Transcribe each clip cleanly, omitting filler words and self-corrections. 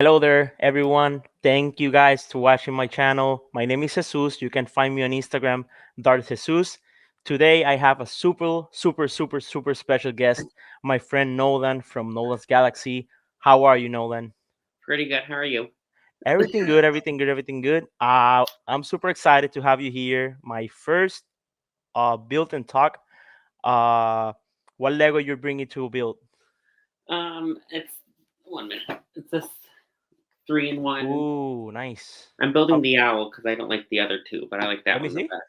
Hello there, everyone. Thank you guys to watching my channel. My name is Jesus. You can find me on Instagram, Darth Jesus. Today I have a super special guest, my friend Nolan from Nolan's Galaxy. How are you, Nolan? Pretty good. How are you? Everything good, everything good, everything good. I'm super excited to have you here. My first build and talk. Uh, what Lego you're bringing to build? It's 1 minute. It's this 3-in-1. Ooh, nice. I'm Uh, building the owl because I don't like the other two, but I like Let that me one the see. best.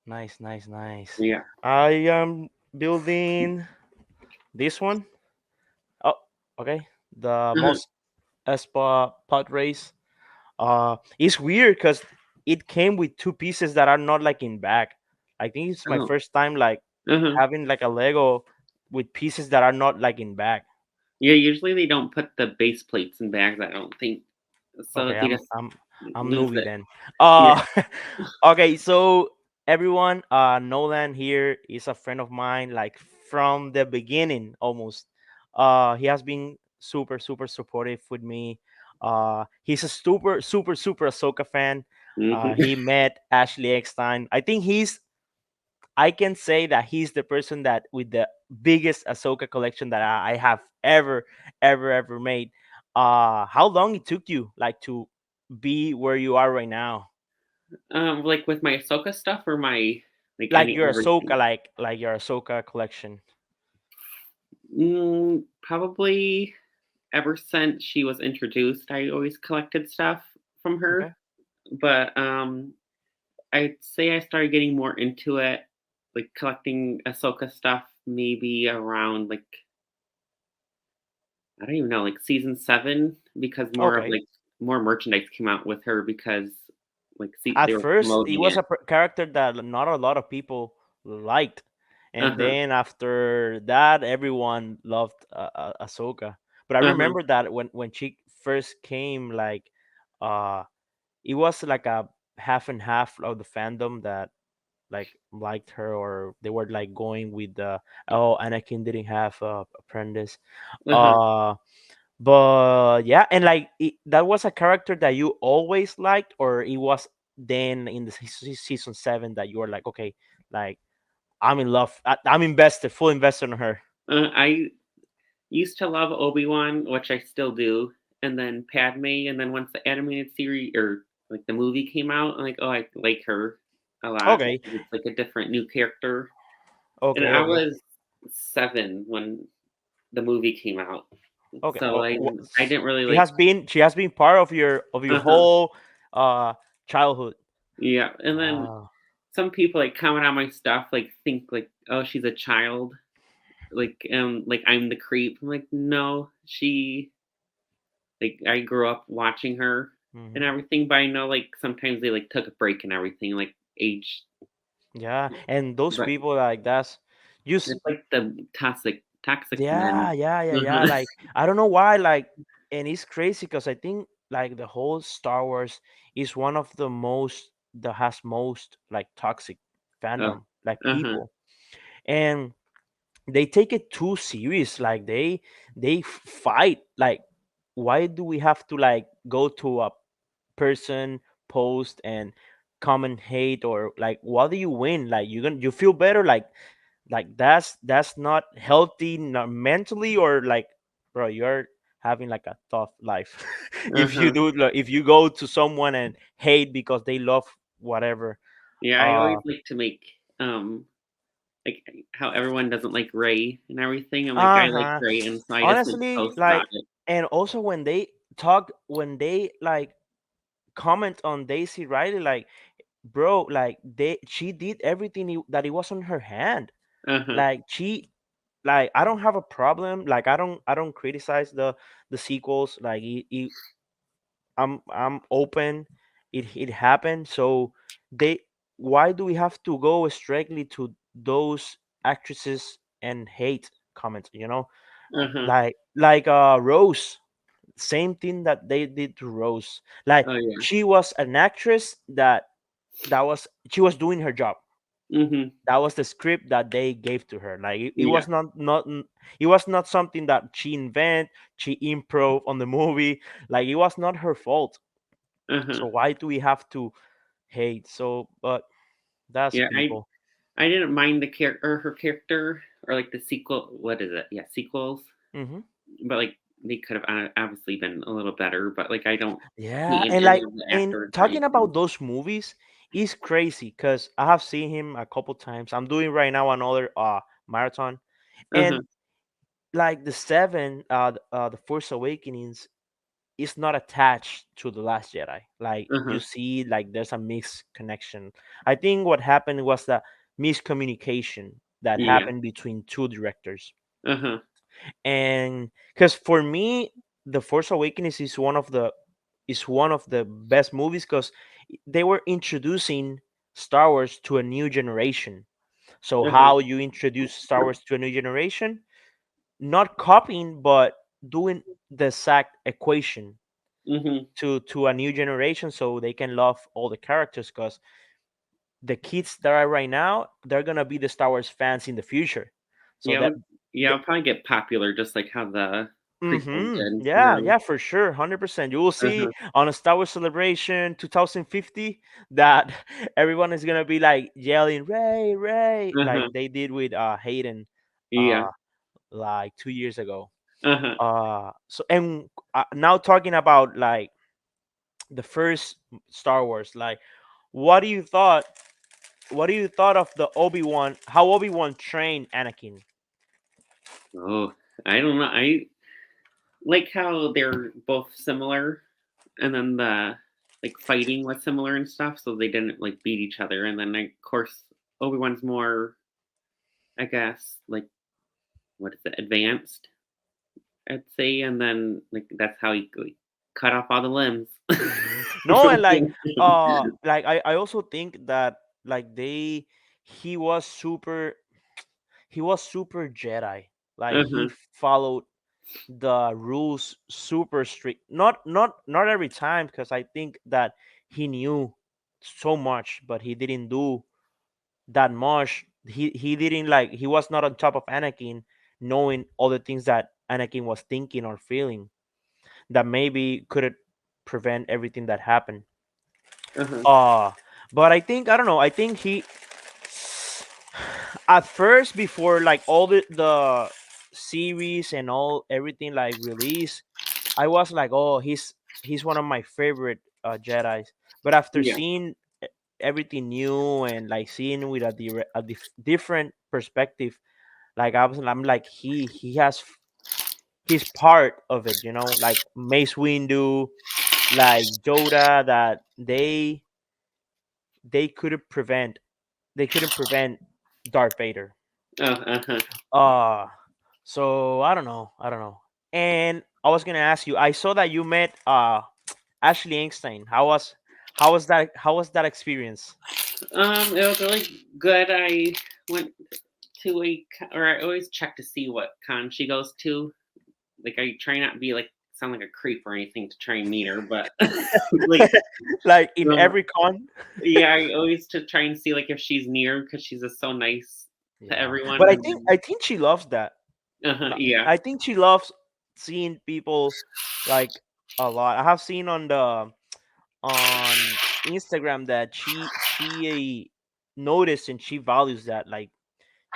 Nice. Yeah. I am building this one. Oh, okay. The Uh-huh. most Espa pod race. It's weird because it came with two pieces that are not like in back. I think it's my Oh. first time like Uh-huh. having like a Lego with pieces that are not like in back. Yeah. Usually they don't put the base plates in bags. I don't think so. Okay, That they just I'm lose newbie it. then. Yeah. Uh okay, so everyone, Nolan here is a friend of mine, like from the beginning almost. He has been super supportive with me. He's a super Ahsoka fan. Hmm. He met Ashley Eckstein. I can say that he's the person that with the biggest Ahsoka collection that I have ever made. How long it took you like to be where you are right now? Like with my Ahsoka stuff or my Like any your everything. Ahsoka, like your Ahsoka collection. Probably ever since she was introduced, I always collected stuff from her. Okay. But I'd say I started getting more into it, like collecting Ahsoka stuff, maybe around like I don't even know, like season 7, because Okay. more merchandise came out with her because At they were first, it promoting was it. a character that not a lot of people liked, Uh and huh. then after that, everyone loved Ahsoka. But I Uh huh. remember that when she first came, like, uh, it was like a half and half of the fandom that like liked her, or they were like going with the oh, Anakin didn't have a apprentice. Uh huh. Uh, but yeah, and like that was a character that you always liked, or it was then in the season 7 that you were like, okay, like I'm in love, I'm invested, full invested in her. I used to love Obi-Wan, which I still do, and then Padme, and then once the animated series or like the movie came out, I'm like, oh, I like her a lot Okay, because it's like a different new character. And okay, I okay, was 7 when the movie came out. okay. So I didn't really like. She has been part of your Uh-huh. whole uh childhood. Yeah, and then Wow. some people like comment on my stuff, like think like, "Oh, she's a child." Like I'm the creep. I'm like, "No, she like I grew up watching her and Hmm. everything, but I know like sometimes they like took a break and everything, like age, Yeah, and those but people like that's just it's like the toxic yeah, men." yeah. Uh-huh. Like I don't know why, like, and it's crazy because I think like the whole Star Wars is one of the most that has most like toxic Oh. fandom, like Uh-huh. people, and they take it too serious. Like they fight. Like, why do we have to like go to a person post and comment hate, or like what do you win? Like you feel better, like that's not healthy, not mentally, or like, bro, you're having like a tough life if you Uh-huh. do, like, if you go to someone and hate because they love whatever. Yeah, I always uh like to make like how everyone doesn't like Ray and everything. I'm like, I like uh-huh Ray, and so I just like Honestly, post like, about it. and also when they like comment on Daisy Riley, like, bro, like she did everything that it was on her hand. Uh-huh. Like she, like, I don't have a problem, like I don't criticize the sequels, like I'm open. It happened. So they, why do we have to go strictly to those actresses and hate comments? Uh-huh. Rose, same thing that they did to Rose. Like Oh yeah. she was an actress that she was doing her job. Mhm. That was the script that they gave to her. Like it Yeah. was it was not something that she invent, she improv on the movie. Like it was not her fault. Uh-huh. So why do we have to hate? So, but that's Yeah, people. I didn't mind the character or her character or like the sequel. What is it? Yeah, sequels. Hmm. But like they could have obviously been a little better. But like I don't Yeah, hate and any like, of the and actors or talking anything. about those movies is crazy because I have seen him a couple times. I'm doing right now another marathon, Uh huh. and like the Force Awakenings is not attached to the Last Jedi. Like Uh you huh. see, like there's a mixed connection. I think what happened was the miscommunication that Yeah. happened between two directors, Uh huh. and because for me, the Force Awakens is one of the best movies because they were introducing Star Wars to a new generation. So Uh huh. how you introduce Star Wars to a new generation? Not copying, but doing the exact equation Mhm. to a new generation, so they can love all the characters. Because the kids that are right now, they're gonna be the Star Wars fans in the future. So Yeah. that Yeah. I'll probably get popular just like how the prequels mm-hmm. did. Yeah, Really. yeah, for sure, 100%. You will Uh see huh. on a Star Wars Celebration 2050 that everyone is gonna be like yelling "Ray, Ray," Uh huh. like they did with Hayden, Yeah. uh, like 2 years ago. Uh huh. So and now talking about like the first Star Wars, like what do you thought? What do you thought of the Obi-Wan? How Obi-Wan trained Anakin? Oh, I don't know. I like how they're both similar, and then the like fighting was similar and stuff, so they didn't like beat each other. And then like, of course Obi-Wan's more, I guess, like what is it, advanced, I'd say, and then like that's how he like, cut off all the limbs. No, and like I also think that like he was super he was super Jedi. Like he Uh-huh. followed the rules super strict. Not every time, because I think that he knew so much, but he didn't do that much. He didn't like he was not on top of Anakin, knowing all the things that Anakin was thinking or feeling that maybe could prevent everything that happened. Uh-huh. Uh but I don't know. I think he at first, before like all the series and all everything like release, I was like, oh, he's one of my favorite Jedi's. But after Yeah. seeing everything new and like seeing with different perspective, like I'm like he has he's part of it, like Mace Windu, like Yoda, that they couldn't prevent they couldn't prevent Darth Vader. Oh, uh-huh. Uh so I don't know. And I was gonna ask you, I saw that you met Ashley Einstein. How was that experience? It was really good. I went to or I always check to see what con she goes to. Like I try not to be like sound like a creep or anything to try and meet her, but like Like in um, every con? yeah, I always to try and see like if she's near because she's just so nice to Yeah, everyone. but I And think then, I think she loves that. yeah, I think she loves seeing people like a lot. I have seen on Instagram that she noticed and she values that. Like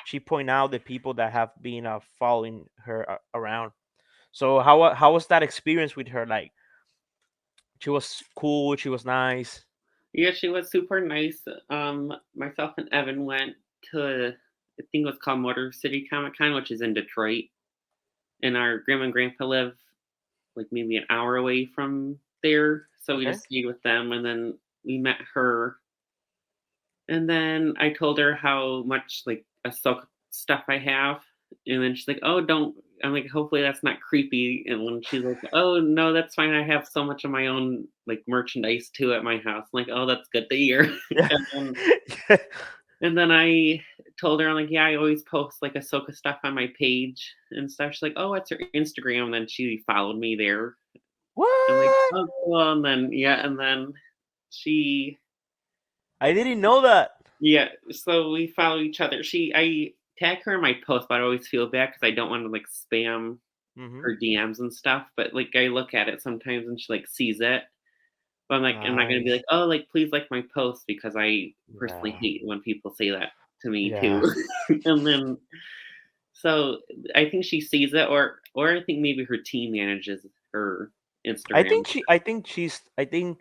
she point out the people that have been following her around. So how was that experience with her? Like she was cool, she was nice. yeah, she was super nice. Myself and Evan went to I think it was called Motor City Comic Con, which is in Detroit, and our grandma and grandpa live like maybe an hour away from there, so we Okay. just stayed with them, and then we met her. And then I told her how much like Ahsoka stuff I have, and then she's like, "Oh, don't." I'm like, "Hopefully that's not creepy." And when she's like, "Oh no, that's fine. I have so much of my own like merchandise too at my house." I'm like, "Oh, that's good to hear." Yeah. and then and then I told her, I'm like, "Yeah, I always post like Ahsoka stuff on my page and stuff." She's like, "Oh, what's your Instagram?" And then she followed me there. I'm like, What? "Oh, cool." And then yeah, and then she I didn't know that. Yeah, so we follow each other. I tag her in my post, but I always feel bad because I don't want to like spam Mm-hmm. her DMs and stuff. But like I look at it sometimes and she like sees it. But I'm like, I'm not gonna be Nice. like, oh, like please like my post because I personally Yeah. hate when people say that to me too. Yeah. And then so I think she sees it, or I think maybe her team manages her I Instagram. think she. I think she's. I think.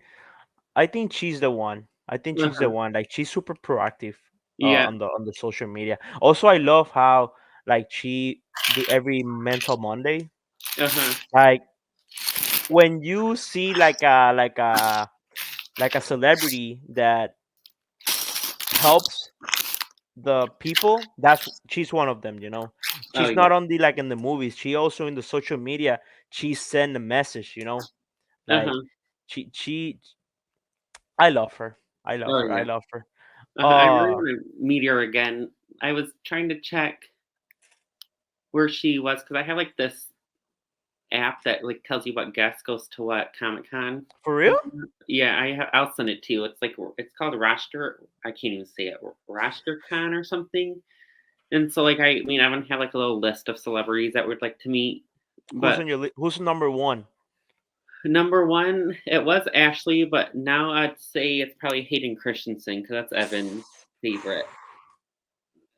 I think she's the one. I think she's the Uh-huh. one. Like she's super proactive Yeah. on the social media. Also, I love how like she do every mental Monday. Uh-huh. Like when you see like a celebrity that helps the people, that's she's one of them. You know, Oh she's yeah. not only like in the movies. She also in the social media. She send a message. You know, like Uh-huh. she. I love her. I love Oh her. I yeah. love her. I really want to meet her again. I was trying to check where she was because I have like this app that like tells you what guest goes to what Comic Con. For real? Yeah, I'll send it to you. It's like it's called roster. I can't even say it. Roster Con or something. And so like I mean I don't have like a little list of celebrities that would like to meet, Who's but on your who's number one? number one it was Ashley, but now I'd say it's probably Hayden Christensen because that's Evan's favorite.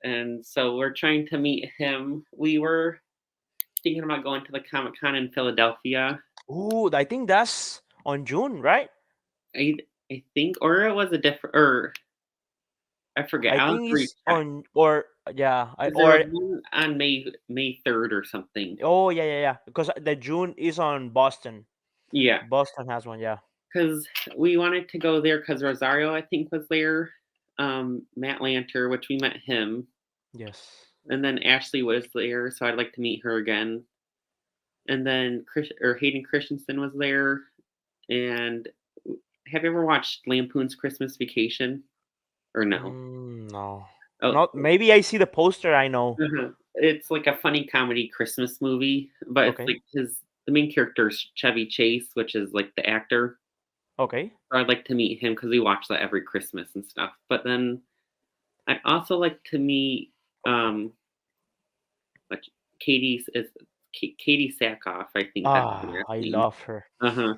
And so we're trying to meet him. We were thinking about going to the Comic Con in Philadelphia. Ooh, I think that's on June, right? I I think, or it was a different, or I forget. I I'll have think to it's recheck on or yeah, I because there was or one on May 3rd or something. oh yeah yeah yeah because the June is on Boston. Yeah, Boston has one, yeah. because we wanted to go there because Rosario I think was there. Matt Lanter, which we met him, Yes. and then Ashley was there, so I'd like to meet her again. And then Hayden Christensen was there. And have you ever watched Lampoon's Christmas Vacation or no? No. Oh, Not maybe I see the poster, I know. uh-huh. It's like a funny comedy Christmas movie, but it's Okay. like the main character is Chevy Chase, which is like the actor. Okay. So I'd like to meet him because we watch that every Christmas and stuff. But then I also like to meet like Katie Sackhoff. I think that's her Ah, last I name. love her. Uh huh.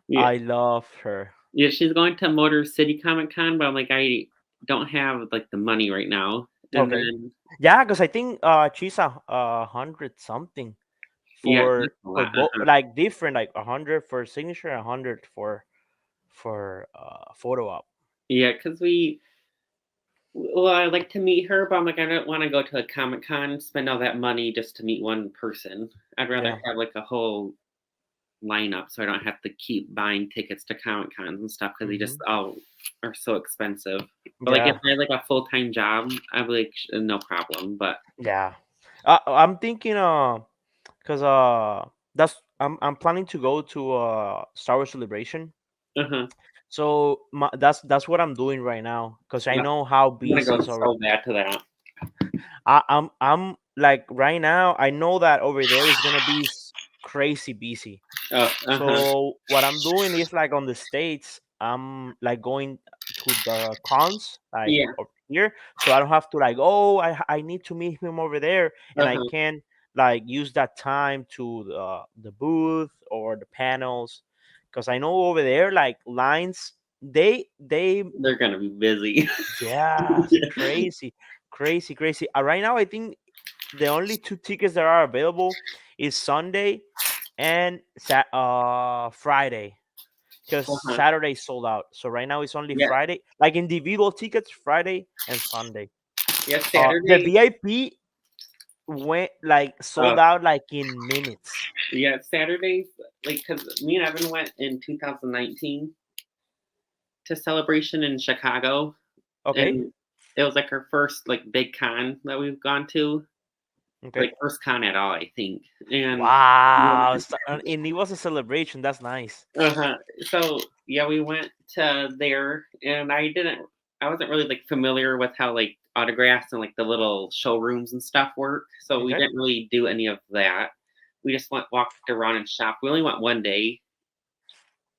Yeah, I love her. yeah. She's going to Motor City Comic Con, but I'm like I don't have like the money right now. And Okay. then Yeah, because I think she's a hundred something yeah, that's a for lot. both, like different, like 100 for signature, 100 for photo op. Yeah, because well, I like to meet her, but I'm like, I don't want to go to a Comic Con, spend all that money just to meet one person. I'd rather Yeah. have like a whole lineup so I don't have to keep buying tickets to Comic Cons and stuff because they just Hmm. all are so expensive. But like if Yeah. I had like a full time job, I'd be like, no problem. But Yeah. I'm thinking cuz that's I'm planning to go to Star Wars Celebration. uh-huh. So that's what I'm doing right now cuz I Yeah, know how I'm gonna busy go is over. so bad to that. I'm like right now I know that over there is going to be crazy busy. Oh, uh-huh. So what I'm doing is like on the states, I'm like going to the cons like Yeah, over here, so I don't have to like oh I need to meet him over there, and I uh-huh. can like use that time to the booth or the panels, because I know over there like lines they They're gonna be busy. yes crazy crazy crazy. Right now I think the only two tickets that are available is Sunday and Friday, because Uh-huh. Saturday sold out. So right now it's only Yeah, Friday, like individual tickets, Friday and Sunday. yeah. The Saturday. VIP went like Uh, sold out like in minutes. yeah, Saturdays. Like, cause me and Evan went in 2019 to Celebration in Chicago, Okay, and it was like our first like big con that we've gone to, okay. like first con at all, I think. And Wow, and it was a celebration. That's nice. uh-huh. So yeah, we went to there, and I wasn't really like familiar with how like autographs and like the little showrooms and stuff work, so we Okay, didn't really do any of that. We just walked around and shopped. We only went one day,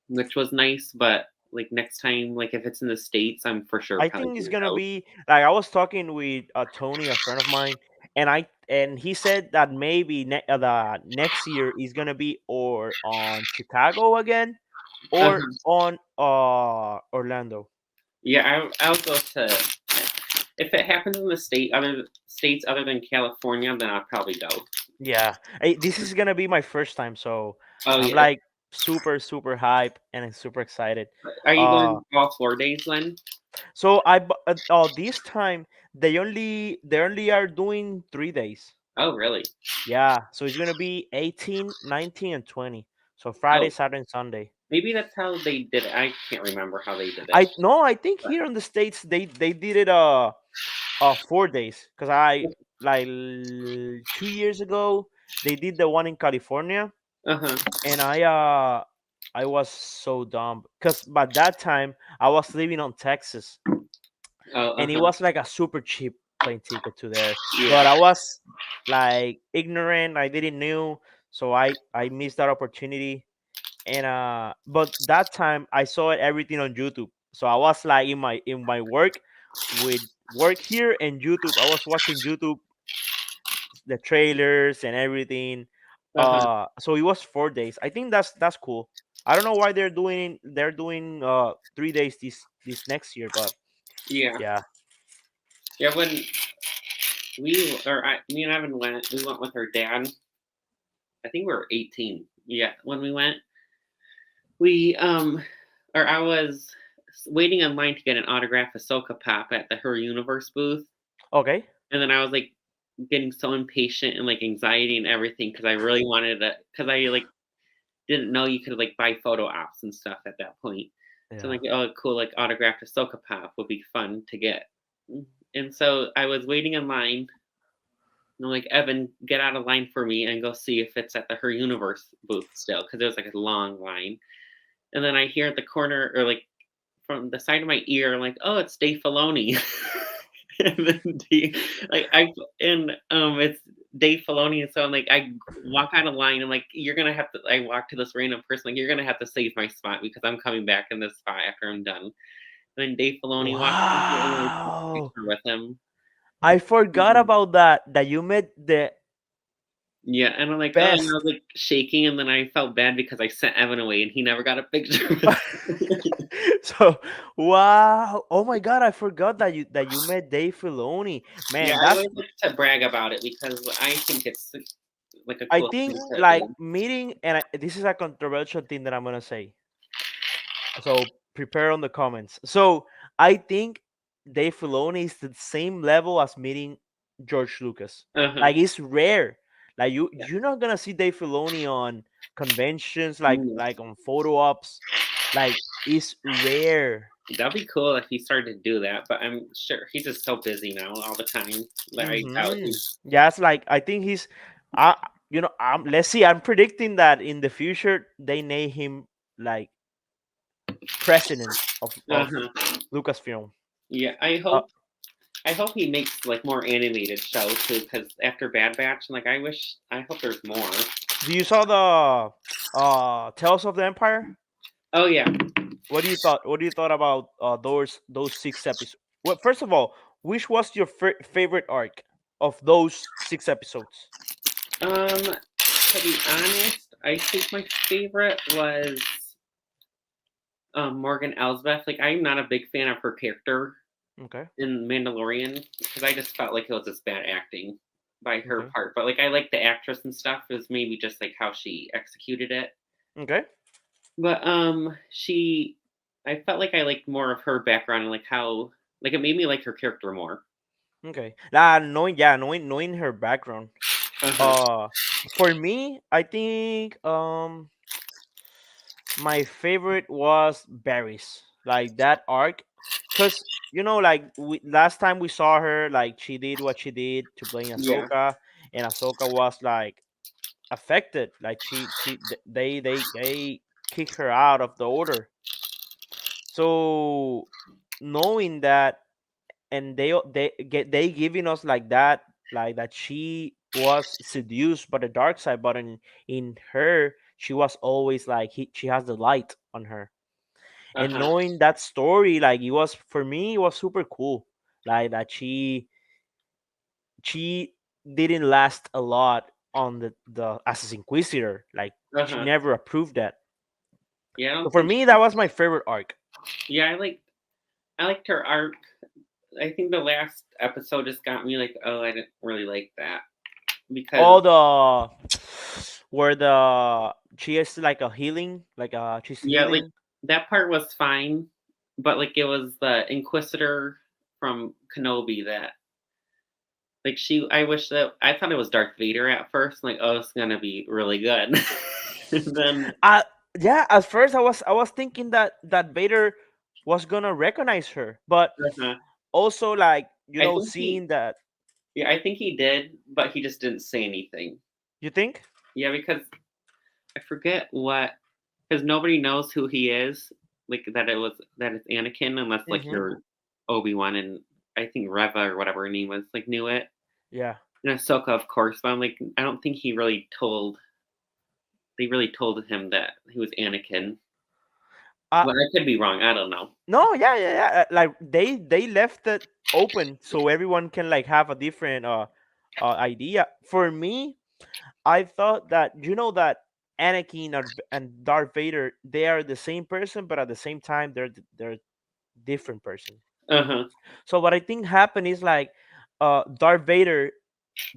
which was nice, but like next time, like if it's in the States, I'm for sure I probably think it's gonna gonna go. be like I was talking with Tony, a friend of mine, and he said that maybe the next year is gonna be or on Chicago again or Uh-huh. on Orlando. Yeah, I'll go to if it happens in the states other than California, then I'll probably go. Yeah, this is gonna be my first time, so Oh I'm yeah, like super hype and I'm super excited. are you Uh, going all 4 days then? so this time they only are doing 3 days. Oh really? Yeah, so it's gonna be 18, 19, and 20. So Friday, Oh, Saturday, and Sunday. maybe that's how they did it. I can't remember how they did it. I no, I think But, here in the states they did it 4 days because 2 years ago they did the one in California uh-huh. and I was so dumb because by that time I was living on Texas Oh, and it uh-huh. was like a super cheap plane ticket to there, but Yeah. I was like ignorant. I didn't knew, so I missed that opportunity. And but that time I saw it everything on YouTube. So I was like in my work with work here and YouTube. I was watching YouTube, the trailers and everything. Uh-huh. So it was 4 days. I think that's cool. I don't know why they're doing 3 days this next year, but Yeah. yeah. Yeah, when me and Evan we went with her dad. I think we were 18. Yeah, when we went, we or I was waiting in line to get an autograph of Ahsoka Pop at the Her Universe booth, Okay. and then I was like getting so impatient and like anxiety and everything because I really wanted to because I like didn't know you could like buy photo ops and stuff at that point. So I'm Yeah. like, oh, cool, like autographed Ahsoka Pop would be fun to get. And so I was waiting in line. And I'm like, Evan, get out of line for me and go see if it's at the Her Universe booth still, because it was like a long line. And then I hear at the corner or like from the side of my ear, like, oh, it's Dave Filoni. And then it's Dave Filoni, and so I'm like, I walk out of line. I'm like, you're gonna have to. I walk to this random person, like, you're gonna have to save my spot because I'm coming back in this spot after I'm done. And then Dave Filoni walks in here, and I took a Wow. picture with him. I forgot about that you met the Yeah, and I'm like, oh, and I was best. like shaking, and then I felt bad because I sent Evan away, and he never got a picture with me. So wow. Oh my god, I forgot that you met Dave Filoni. Yeah, Man, I that's always like to brag about it because I think it's like a I cool think thing to like do. meeting and this is a controversial thing that I'm gonna say. So prepare on the comments. So I think Dave Filoni is the same level as meeting George Lucas. Uh-huh. Like it's rare. Like you Yeah. you're not gonna see Dave Filoni on conventions Mm. like on photo ops. Like it's rare. That'd be cool if he started to do that, but I'm sure he's just so busy now all the time that I doubt Mm-hmm. he's. Yeah, it's like I think he's uh let's see, I'm predicting that in the future they name him like president of Uh-huh. Lucasfilm. Yeah, Uh, I hope he makes like more animated shows too. Because after Bad Batch, like I hope there's more. do you saw the Tales of the Empire? Oh yeah. What do you thought about those 6 episodes? Well, first of all, which was your favorite arc of those 6 episodes? To be honest, I think my favorite was Morgan Elsbeth. Like I'm not a big fan of her character Okay, in Mandalorian because I just felt like it was just bad acting by her okay, part. But like I like the actress and stuff. It was maybe just like how she executed it. okay, But I felt like I liked more of her background and like how like it made me like her character more. okay. Knowing her background. Uh huh. Uh, for me, I think my favorite was Barry's, like that arc, because like last time we saw her, like she did what she did to blame Yeah. Ahsoka, and Ahsoka was like affected, like they kick her out of the order. So knowing that, and they giving us like that she was seduced by the dark side, but in her she was always like she has the light on her. And Uh-huh. knowing that story, like it was for me, it was super cool. Like that she didn't last a lot on the as Inquisitor. Like she Uh-huh. never approved that. Yeah, I So don't for think me, that she, was my favorite arc. yeah, I liked her arc. I think the last episode just got me like, oh, I didn't really like that because All the where the she is like a healing, like she's yeah, like healing. that part was fine, but like it was the Inquisitor from Kenobi that like she I wish that I thought it was Darth Vader at first, like, oh, it's gonna be really good. And then Uh yeah, at first I was thinking that Vader was gonna recognize her, but uh-huh. also like I think he seeing that. yeah, I think he did, but he just didn't say anything. You think? Yeah, because I forget what because nobody knows who he is, like that it's Anakin unless like Mm-hmm. you're Obi-Wan and I think Reva or whatever her name was, like knew it. Yeah. And Ahsoka, of course, but I'm like, I don't think they really told him that he was Anakin. Uh But I could be wrong. I don't know. no, yeah, yeah, yeah. Like they left it open so everyone can like have a different idea. For me, I thought that that Anakin and Darth Vader, they are the same person, but at the same time they're different person. Uh huh. So what I think happened is like Darth Vader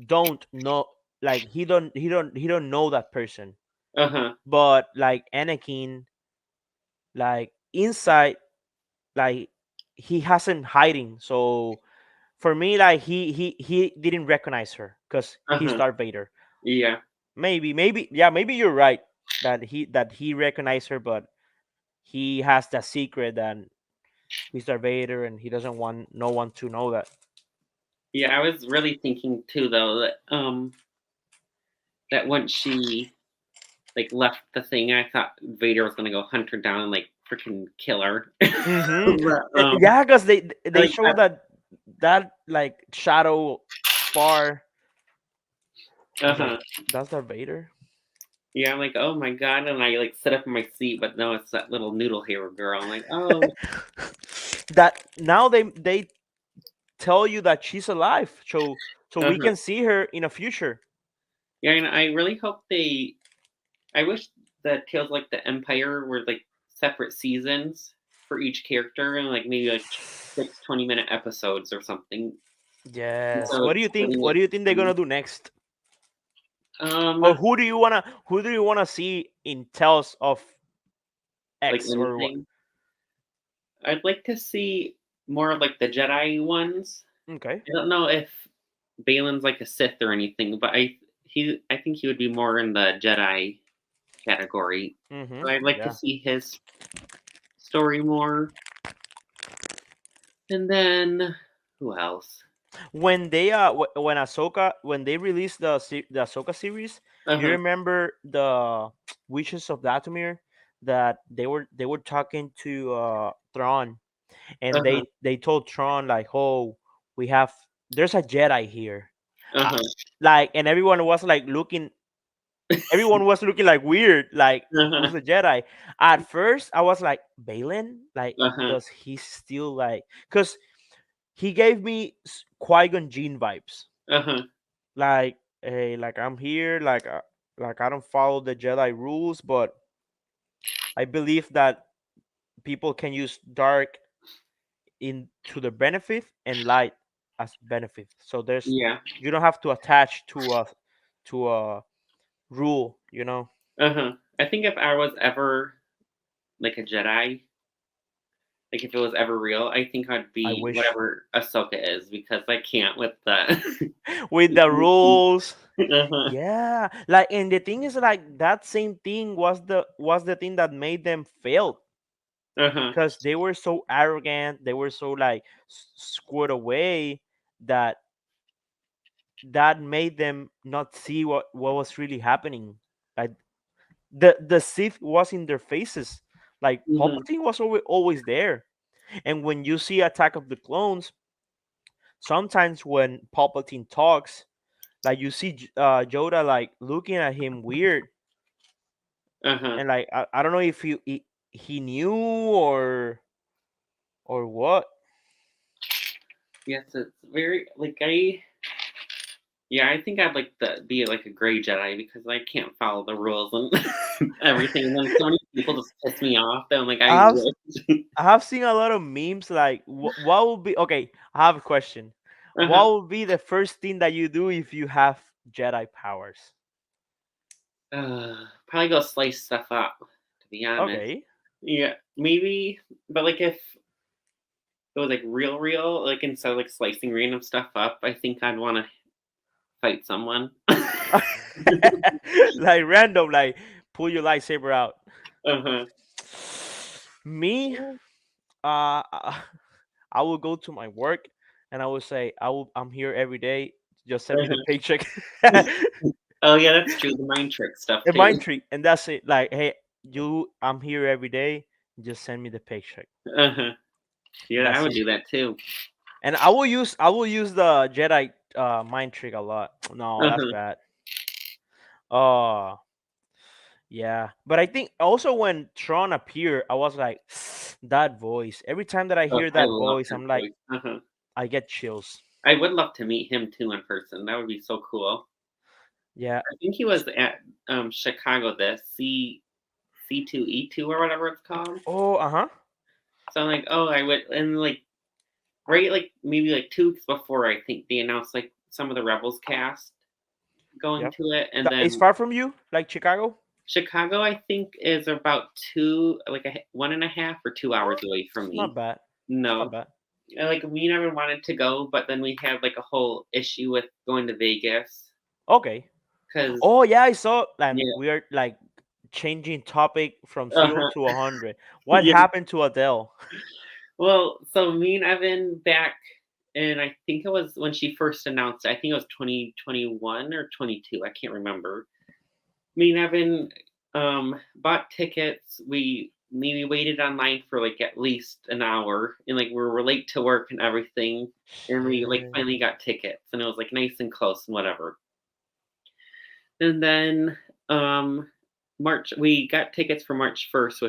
don't know, like he don't know that person, Uh huh. but like Anakin, like inside, like he hasn't hiding. So for me, like he didn't recognize her because Uh he's huh. Darth Vader. Yeah. Maybe yeah, maybe you're right that he recognized her, but he has that secret that he's Darth Vader and he doesn't want no one to know that. Yeah. I was really thinking too, though, that once she like left the thing, I thought Vader was gonna go hunt her down and like freaking kill her. Mm-hmm. But Yeah, because I they like show that like shadow far. I uh was like, huh. that's Darth Vader. Yeah, I'm like, oh my god, and I like sit up in my seat, but no, it's that little noodle hero girl. I'm like, oh, That now they tell you that she's alive, so uh we huh. can see her in a future. Yeah, and I really hope they. I wish the Tales like the Empire were like separate seasons for each character, and like maybe like 6 20-minute episodes or something. Yes. So What do it's you think? splitting What it. do you think they're gonna do next? Or Um, who do you wanna see in Tales of like X or what? anything. I'd like to see more of like the Jedi ones. Okay. I don't know if Balin's like a Sith or anything, but I think he would be more in the Jedi category. Mm-hmm. So I'd like to Yeah. see his story more. And then who else? When when Ahsoka, when they released the Ahsoka series, Uh you huh. remember the Witches of Dathomir, that they were talking to Thrawn, Uh and huh. they told Tron like, "Oh, we have there's a Jedi here," Uh uh, huh. like, and everyone was looking like weird, like Uh who's huh. a Jedi? At first, I was like, Balin, like, Uh huh. does he still like? Because he gave me Qui-Gon Jinn vibes, Uh huh. like, hey, like I'm here, like I don't follow the Jedi rules, but I believe that people can use dark into the benefit and light as benefit. So Yeah. you don't have to attach to a rule. Uh huh. I think if I was ever like a Jedi, like if it was ever real, I think I'd I be wish whatever Ahsoka is because I can't with the. with the rules. Uh-huh. Yeah, like, and the thing is, like, that same thing was the thing that made them fail, Uh-huh. because they were so arrogant, they were so like squared away, that that made them not see what was really happening. Like, the Sith was in their faces. Like, Mhm. Palpatine was always there. And when you see Attack of the Clones, sometimes when Palpatine talks, like, you see Yoda like looking at him weird, Uh-huh. and like, I don't know if he knew or what? Yes, it's very like I yeah, I think I'd like to be like a gray Jedi because I can't follow the rules and everything. And then so many people just piss me off that I'm like, I I have wish. I have seen a lot of memes like what will be okay. I have a question. What Uh-huh. will be the first thing that you do if you have Jedi powers? Probably go slice stuff up, to be honest. Okay. Yeah, maybe, but like if it was like real, like instead of like slicing random stuff up, I think I'd want to fight someone. Like random, like pull your lightsaber out. Uh-huh. Me, I I will go to my work and I will say I'm here every day. Just send me the Uh-huh. paycheck. A Oh yeah, that's true. The mind trick stuff too. mind trick, and that's it. Like, hey, I'm here every day. Just send me the paycheck. Uh-huh. Yeah, I That's would it. do that too. And I will use the Jedi mind trick a lot. No, that's Uh-huh. bad. Oh yeah, but I think also when Tron appeared, I was like, that voice. Every time that I Oh, hear I that love voice, his I'm like, voice. Uh-huh. I get chills. I would love to meet him too in person. That would be so cool. Yeah. I think he was at Chicago, the C2E2 or whatever it's called. Oh, uh huh. So I'm like, oh, I would, and like right, like maybe like 2 weeks before, I think they announced like some of the Rebels cast going Yep. to it, and It's then far from you, like Chicago. Chicago, I think, is about two, like 1.5 or 2 hours away from It's not me. bad. It's not No, bad. like we never wanted to go, but then we had like a whole issue with going to Vegas Okay. because Oh yeah, I saw. And yeah, we are like changing topic from zero uh-huh. to 100. What Yeah. happened to Adele? Well, so me and Evan back, and I think it was when she first announced it. I think it was 2021 or 22. I can't remember. Me and Evan bought tickets. We waited online for like at least an hour, and like we were late to work and everything, and we like Shit. finally got tickets, and it was like nice and close and whatever. And then March we got tickets for March 1st,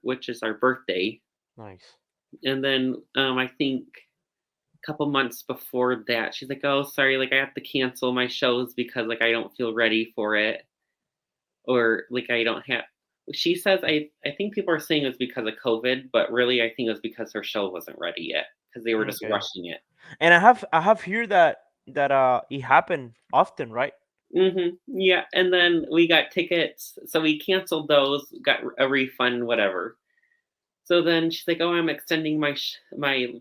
which is our birthday, Nice. and then I think a couple months before that, she's like, "Oh, sorry, like I have to cancel my shows because like I don't feel ready for it." Or like I don't have she says I think people are saying it's because of COVID, but really I think it was because her show wasn't ready yet because they were just Okay. rushing it. And I have heard that it happened often, right? Yeah, and then we got tickets, so we canceled those, got a refund, whatever. So then she's like, "Oh, I'm extending my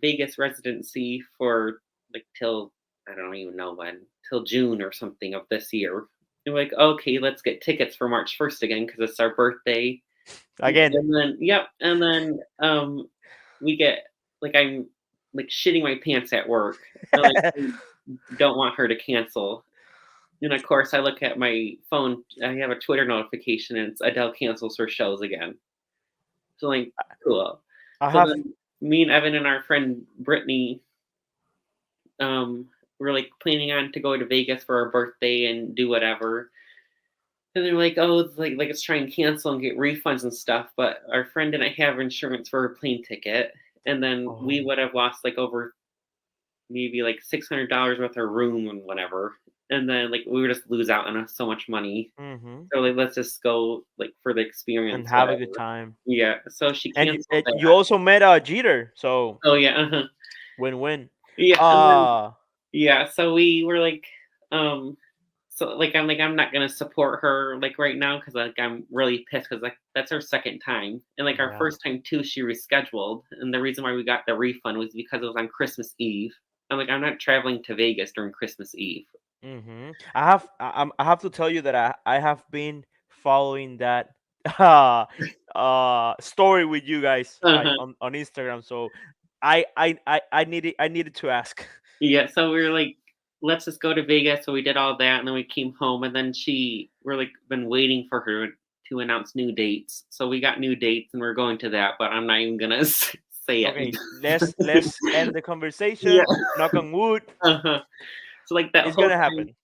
Vegas residency for like till I don't even know when, till June or something of this year." And we're like, "Okay, let's get tickets for March 1st again because it's our birthday." Again. And then yep, and then, we get like, I'm, like, shitting my pants at work. I don't want her to cancel, and, of course, I look at my phone, I have a Twitter notification, and it's Adele cancels her shows again. So, like, cool. I So have. then me and Evan and our friend Brittany, were, like, planning on to go to Vegas for our birthday and do whatever. And they're like, "Oh, it's like let's try and cancel and get refunds and stuff." But our friend didn't have insurance for her plane ticket, and then we Oh. would have lost like over maybe like $600 with our room and whatever. And then like we would just lose out on so much money. Mm-hmm. So like let's just go like for the And experience, have a good whatever. time. Yeah. So she And you, canceled you that. also met Jeter, so Oh yeah. Uh-huh. win-win. Yeah. And then Uh yeah. So we were like, um, so like I'm not gonna support her like right now because like I'm really pissed because like that's her second time and like our yeah. first time too she rescheduled and the reason why we got the refund was because it was on Christmas Eve. I'm like I'm not traveling to Vegas during Christmas Eve. I have to tell you that I have been following that uh story with you guys like Uh-huh. on Instagram. So I needed to ask. Yeah, so we were like, let's just go to Vegas. So we did all that and then we came home and then we're like been waiting for her to announce new dates. So we got new dates and we're going to that, but I'm not even gonna say it. Okay, let's end the Yeah. conversation. Knock on wood. Uh-huh. So like that It's whole gonna time happen.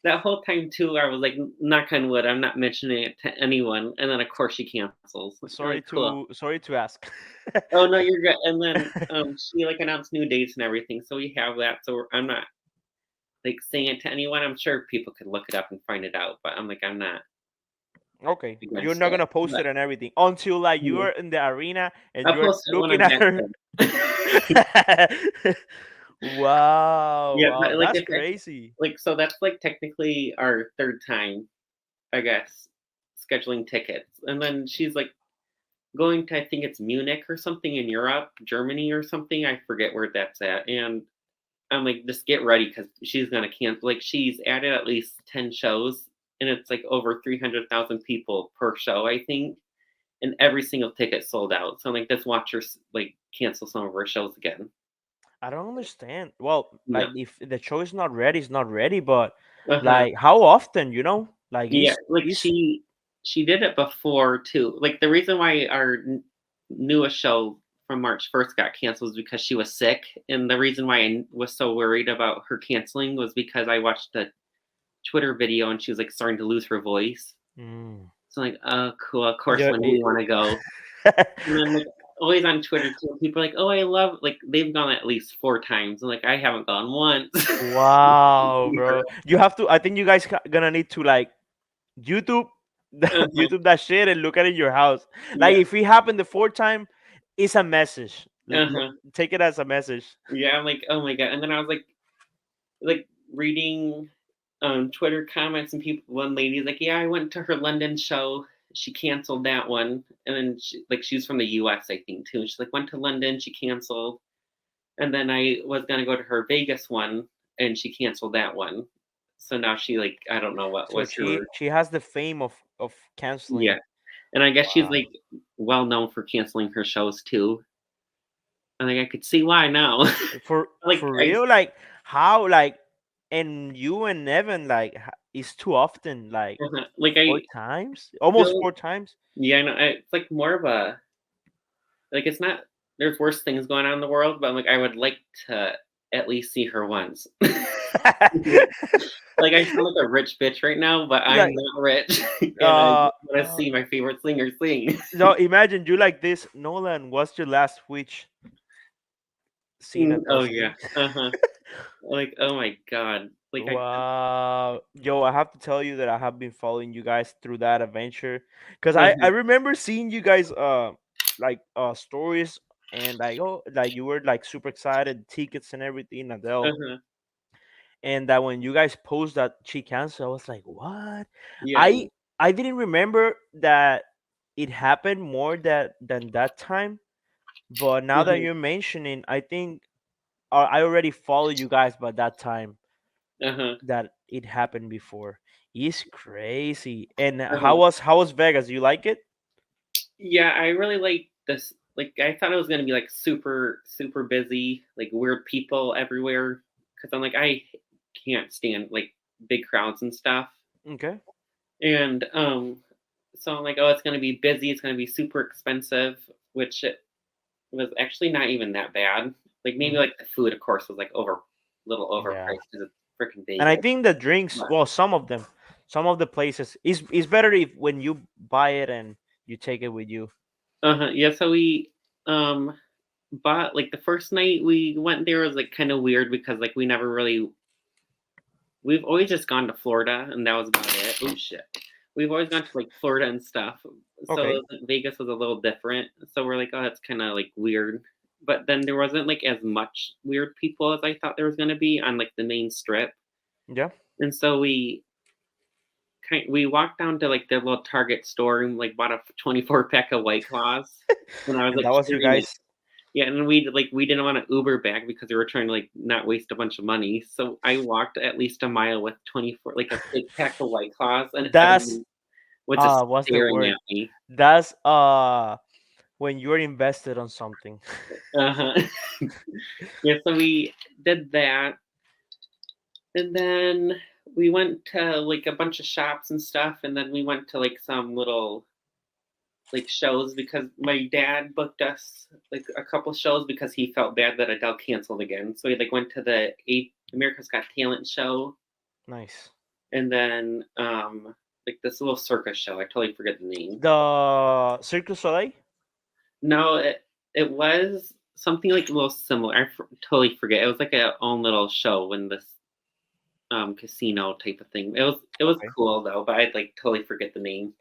that whole time too, I was like, knock on wood, I'm not mentioning it to anyone. And then of course she cancels. I'm like, cool. Sorry to ask. Oh no, you're good. And then she like announced new dates and everything, so we have that. So I'm not like saying it to anyone. I'm sure people could look it up and find it out, but I'm like, I'm not Okay, you're against not it. gonna post But it and everything until like yeah, you're in the arena and I'll you're post it when looking I'm at back her. home. Wow, Yeah, wow, but like that's if it, crazy. like so that's like technically our third time, I guess, scheduling tickets. And then she's like going to I think it's Munich or something in Europe, Germany or something. I forget where that's at. And I'm like, just get ready because she's gonna cancel. Like she's added at least 10 shows, and it's like over 300,000 people per show, I think, and every single ticket sold out. So I'm like, just watch her like cancel some of her shows again. I don't understand. Well, No, like if the show is not ready, it's not ready. But uh huh, like, how often? Like yeah, like is she did it before too. Like the reason why our newest show from March 1st got canceled was because she was sick, and the reason why I was so worried about her canceling was because I watched a Twitter video and she was like starting to lose her voice. mm, So I'm like, oh, cool. Of course, yeah, when do we want to go? And then like always on Twitter too, people are like, oh, I love like they've gone at least 4 times. I'm like, I haven't gone once. wow, bro. You have to. I think you guys gonna need to like YouTube, Uh-huh. YouTube that shit and look at it in your house. Like Yeah. if it happened the fourth time, it's a message. Uh-huh. Take it as a message. Yeah. I'm like, oh my god. And then I was like reading Twitter comments and people. One lady's like, yeah, I went to her London show. She canceled that one, and then she's from the U.S. I think too. She's like went to London. She canceled. And then I was gonna go to her Vegas one, and she canceled that one. So now she like I don't know what So was her she has the fame of yeah. canceling. And I guess she's Wow. like well known for canceling her shows too. And like I could see why now. Like For I real, like how like and you and Evan like it's too often like like four I times, almost feel four times. yeah, no, it's like more of a like it's not there's worse things going on in the world, but I'm like I would like to at least see her once. Like I sound like a rich bitch right now, but I'm Like not rich, and I uh, just want to uh see my favorite singer sing. so imagine you like this, Nolan. What's your last Twitch scene Oh Adele yeah, sing? like oh my god, like I Wow, yo, I have to tell you that I have been following you guys through that adventure because I uh-huh, remember seeing you guys like stories and like oh like you were like super excited tickets and everything Adele, uh-huh, and that when you guys post that she canceled, I was like, what? yeah, I didn't remember that it happened more than that time, but now that uh-huh, you're mentioning, I think I already followed you guys by that time uh-huh, that it happened before. It's crazy. And uh-huh. how was Vegas? Do you like it? Yeah, I really like this. Like, I thought it was gonna be like super, super busy, like weird people everywhere. Because I'm like, I can't stand like big crowds and stuff. Okay. And so I'm like, oh, it's gonna be busy. It's gonna be super expensive, which it was actually not even that bad. Like maybe Hmm. like the food, of course, was like little Yeah. overpriced because it's freaking And I Vegas. think the drinks, But well, some of them, some of the places is better if when you buy it and you take it with you. yeah, so we um bought like the first night we went there was like kind of weird because like we never really we've always just gone to Florida and that was about it. Oh shit. We've always gone to like Florida and stuff. Okay. So like, Vegas was a little different. So we're like, oh, that's kind of like weird. But then there wasn't like as much weird people as I thought there was gonna be on like the main strip. Yeah. And so we walked down to like the little Target store and like bought a 24 pack of White Claws. And I was And like that was your carrying it. guys. Yeah, and we didn't want to Uber back because we were trying to like not waste a bunch of money. So I walked at least a mile with 24 like a big pack of White Claws, and That's everyone was just what's the staring word? at me. That's when you're invested on something. Uh-huh. Yeah, so we did that, and then we went to like a bunch of shops and stuff, and then we went to like some little like shows because my dad booked us like a couple shows because he felt bad that Adele canceled again. So he like went to the America's Got Talent show. Nice. and then like this little circus show. I totally forget the name. The Circus Soleil. No, it was something like a little similar. Totally forget. It was like a own little show in this casino type of thing. It was Okay. cool though, but I'd like totally forget the name.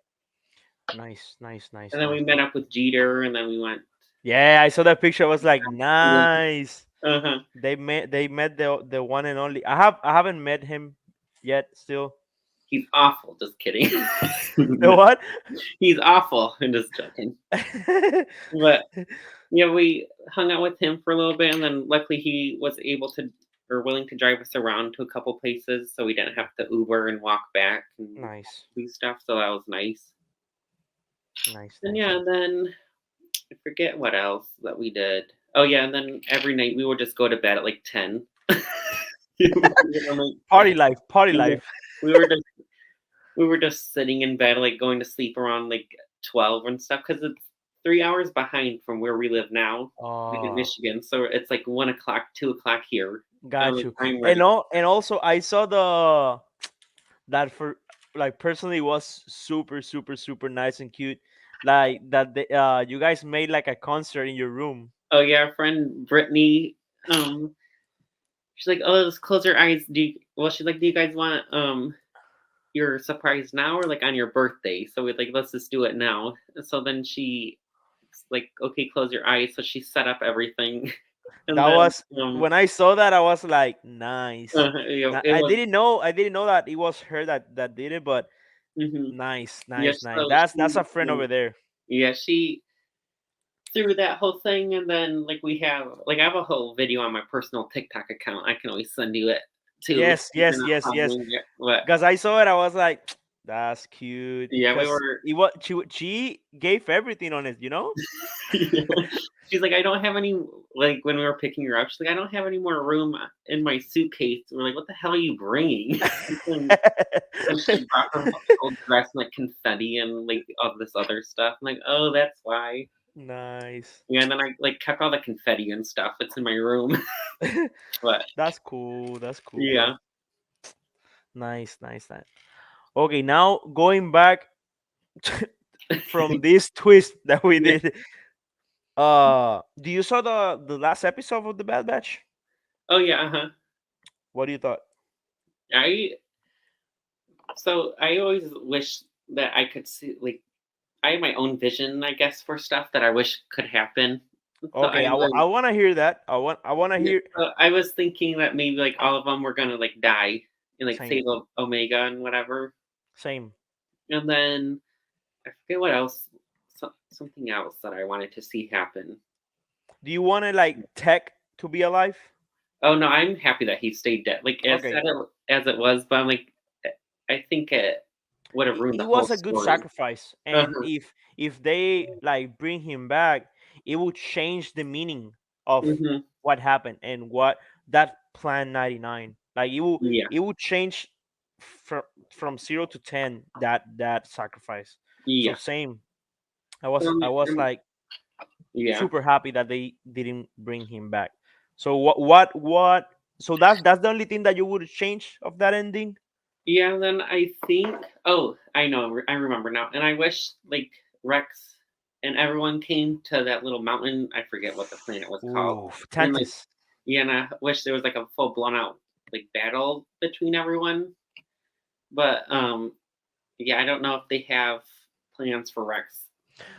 Nice, nice, nice, And then we nice. met up with Jeter, and then we went. Yeah, I saw that picture. I was like, nice. Uh huh. They met the one and only. I haven't met him yet. Still. He's awful. Just kidding. The what? He's awful. I'm just joking. But yeah, we hung out with him for a little bit, and then luckily he was able to or willing to drive us around to a couple places, so we didn't have to Uber and walk back and Nice, do stuff. So that was nice. nice, And nice, yeah, nice. and then I forget what else that we did. Oh yeah, and then every night we would just go to bed at like 10. You know, Party life, party yeah, life. we were just we were just sitting in bed, like going to sleep around like 12 and stuff, because it's 3 hours behind from where we live now, like in Oh, Michigan. So it's like 1 o'clock, 2 o'clock here. And got like you. I'm And ready. also I saw the that for like personally was super super super nice and cute. Like that you guys made like a concert in your room. Oh yeah, our friend Brittany, um, she's like, oh, let's close your eyes. She's like, do you guys want your surprise now or like on your birthday? So we like, let's just do it now. And so then she like, okay, close your eyes. So she set up everything, and That then was when I saw that I was like, nice. it was. I didn't know that it was her that did it, but Hmm. nice, Yeah, nice, nice. so That's a she, friend over there. yeah, she through that whole thing, and then like we have like I have a whole video on my personal TikTok account. I can always send you it too. Yes, You can yes, yes, yes. probably get, but Because I saw it, I was like, that's cute. yeah, we Because were. she gave everything on it, you know. Yeah. She's like, I don't have any, like when we were picking her up. She's like, I don't have any more room in my suitcase. We're like, what the hell are you bringing? And then she brought her whole dress and like confetti and like all this other stuff. I'm like, oh, that's why. Nice. Yeah, and then I like kept all the confetti and stuff. It's in my room, but That's cool. That's cool. yeah. Nice, nice, nice. Okay, now going back from this twist that we Yeah. did. Do you saw the last episode of the Bad Batch? Oh yeah. Uh-huh. What do you thought? I I always wish that I could see like I have my own vision, I guess, for stuff that I wish could happen. So Okay, I want to hear that. I want to yeah, hear. so I was thinking that maybe like all of them were gonna like die and like Same, save Omega and whatever, same. and then I forget what else. Something else that I wanted to see happen. Do you want to like Tech to be alive? Oh no, I'm happy that he stayed dead. Like as Okay, sad as it was, but I'm like, I think it would have ruined it the whole was a good story. sacrifice, and Uh-huh. if they like bring him back, it would change the meaning of Hmm. what happened and what that Plan 99. Like Yeah, it would change from 0 to 10 that sacrifice. So yeah, same. um, I was um, like yeah, super happy that they didn't bring him back. So what? So that's the only thing that you would change of that ending. yeah. Then I think. Oh, I know. I remember now. And I wish like Rex and everyone came to that little mountain. I forget what the planet was called. Ooh, And like, Tantis. yeah, and I wish there was like a full blown out like battle between everyone. But yeah, I don't know if they have plans for Rex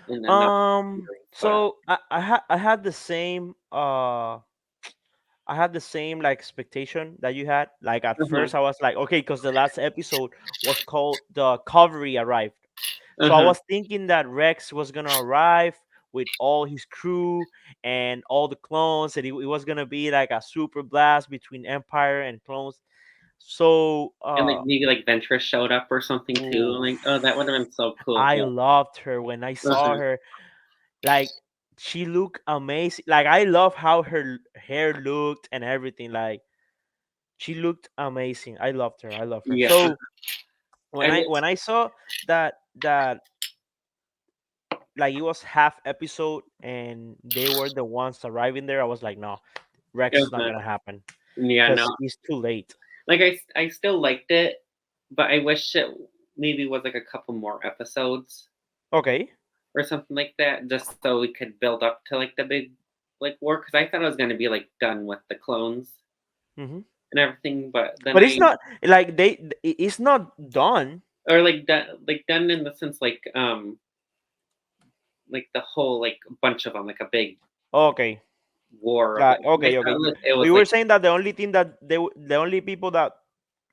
in another series. But So I had the same I had the same like expectation that you had. Like at uh-huh, first I was like, okay, because the last episode was called The Cavalry Arrived. So I uh-huh, was thinking that Rex was gonna arrive with all his crew and all the clones, and it was gonna be like a super blast between Empire and clones. So and like maybe like Ventress showed up or something too. I'm oof, like, oh, that would have been so cool. I But loved her when I saw uh-huh, her. Like she looked amazing. Like I love how her hair looked and everything. Like she looked amazing. I loved her. I love her. yeah, So I wish. when I saw that like it was half episode and they were the ones arriving there, I was like, no, Rex is not Uh-huh. gonna happen Yeah, no, because it's too late. like I still liked it, but I wish it maybe was like a couple more episodes Okay. or something like that, just so we could build up to like the big like war. Because I thought it was going to be like done with the clones Hmm. and everything, but then But it's not like it's not done. or like done in the sense like the whole like bunch of them like a big Okay. war of Like it. I okay, thought okay. it was You were like saying that the only thing that the only people that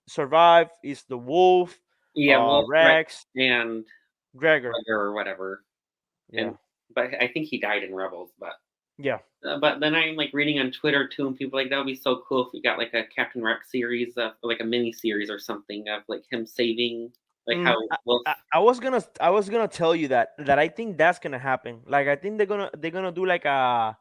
survive is the wolf, yeah, Wolf Rex Rex, and Gregor. Gregor or whatever, Yeah. and but I think he died in Rebels, Yeah. but then I'm like reading on Twitter too, and people like that would be so cool if we got like a Captain Rex series, like a mini series or something of like him saving, like how Mm, Wolf. I was gonna tell you that I think that's gonna happen. Like I think they're gonna do like a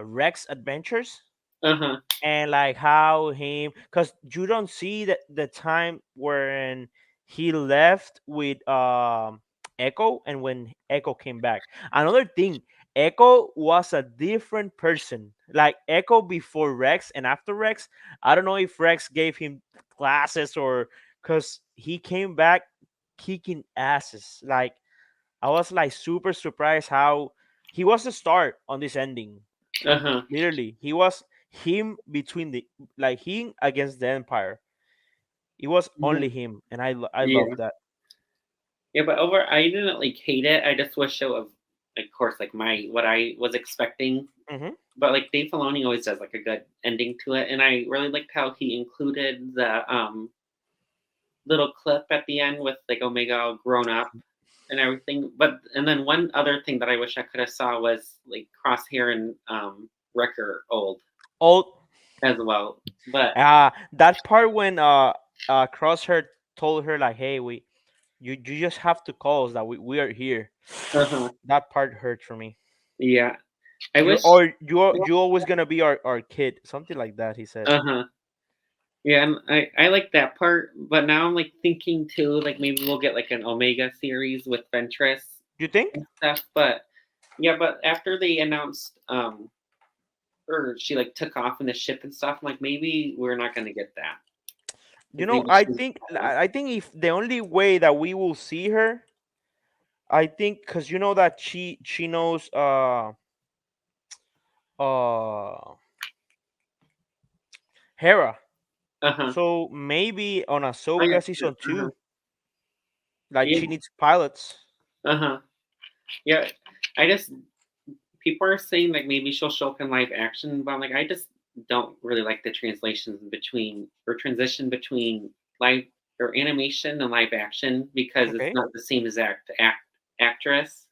Rex Adventures, Uh huh. and like how him, because you don't see the time when he left with Echo and when Echo came back. Another thing, Echo was a different person. Like Echo before Rex and after Rex, I don't know if Rex gave him classes or, because he came back kicking asses. Like I was like super surprised how he was the start on this ending. Uh huh. Literally, he was him between the, like him against the Empire. It was only him, and I love Yeah. that. Yeah, but I didn't like hate it. I just wish it was, of course, like my what I was expecting. Hmm. But like Dave Filoni always does like a good ending to it, and I really liked how he included the little clip at the end with like Omega all grown up and everything. But and then one other thing that I wish I could have saw was like Crosshair and Wrecker old Oh, as well. But that part when Crosshair told her like, "Hey, you just have to call us that we are here." uh-huh, That part hurt for me. yeah, I You wish. or you always gonna be our kid, something like that. He said. Uh huh. Yeah, and I like that part, but now I'm like thinking too, like maybe we'll get like an Omega series with Ventress You think? and stuff. But yeah, but after they announced or she like took off in the ship and stuff, I'm like maybe we're not gonna get that. You Like know, maybe she's I think if the only way that we will see her, I think, because you know that she knows uh Hera. uh-huh. So maybe on Oh yeah, Ahsoka sure. season Uh-huh. 2, like Yeah, she needs pilots. uh-huh. Yeah. I just people are saying like maybe she'll show up in live action, but I'm like I just don't really like the translations between or transition between live or animation and live action because it's Okay. not the same exact actress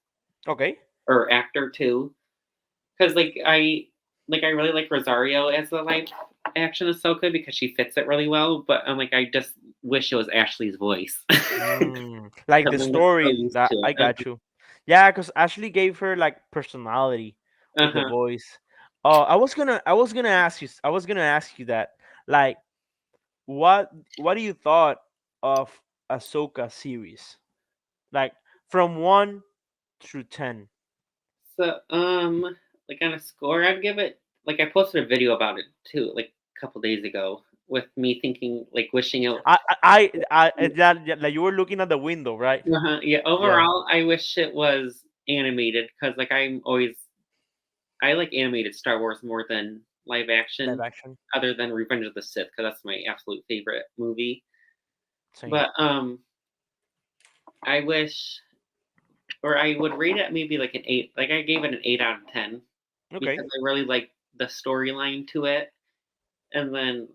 Okay. or actor too. Because like I really like Rosario as the live action Ahsoka because she fits it really well, but I'm like I just wish it was Ashley's voice Like because the I'm just so story used that to I it. got you. Yeah, because Ashley gave her like personality with the Uh-huh. voice. I was gonna ask you that. Like, what do you thought of Ahsoka series? Like from 1 through 10. So, like on a score, I'd give it like I posted a video about it too, like a couple days ago, with me thinking like wishing it. That you were looking at the window, right? Yeah, Yeah, overall, I wish it was animated because like I like animated Star Wars more than live live action, action. other than Revenge of the Sith because that's my absolute favorite movie. Same. But I wish, or I would rate it maybe like an 8. Like I gave it an 8 out of 10 Okay. because I really like the storyline to it and then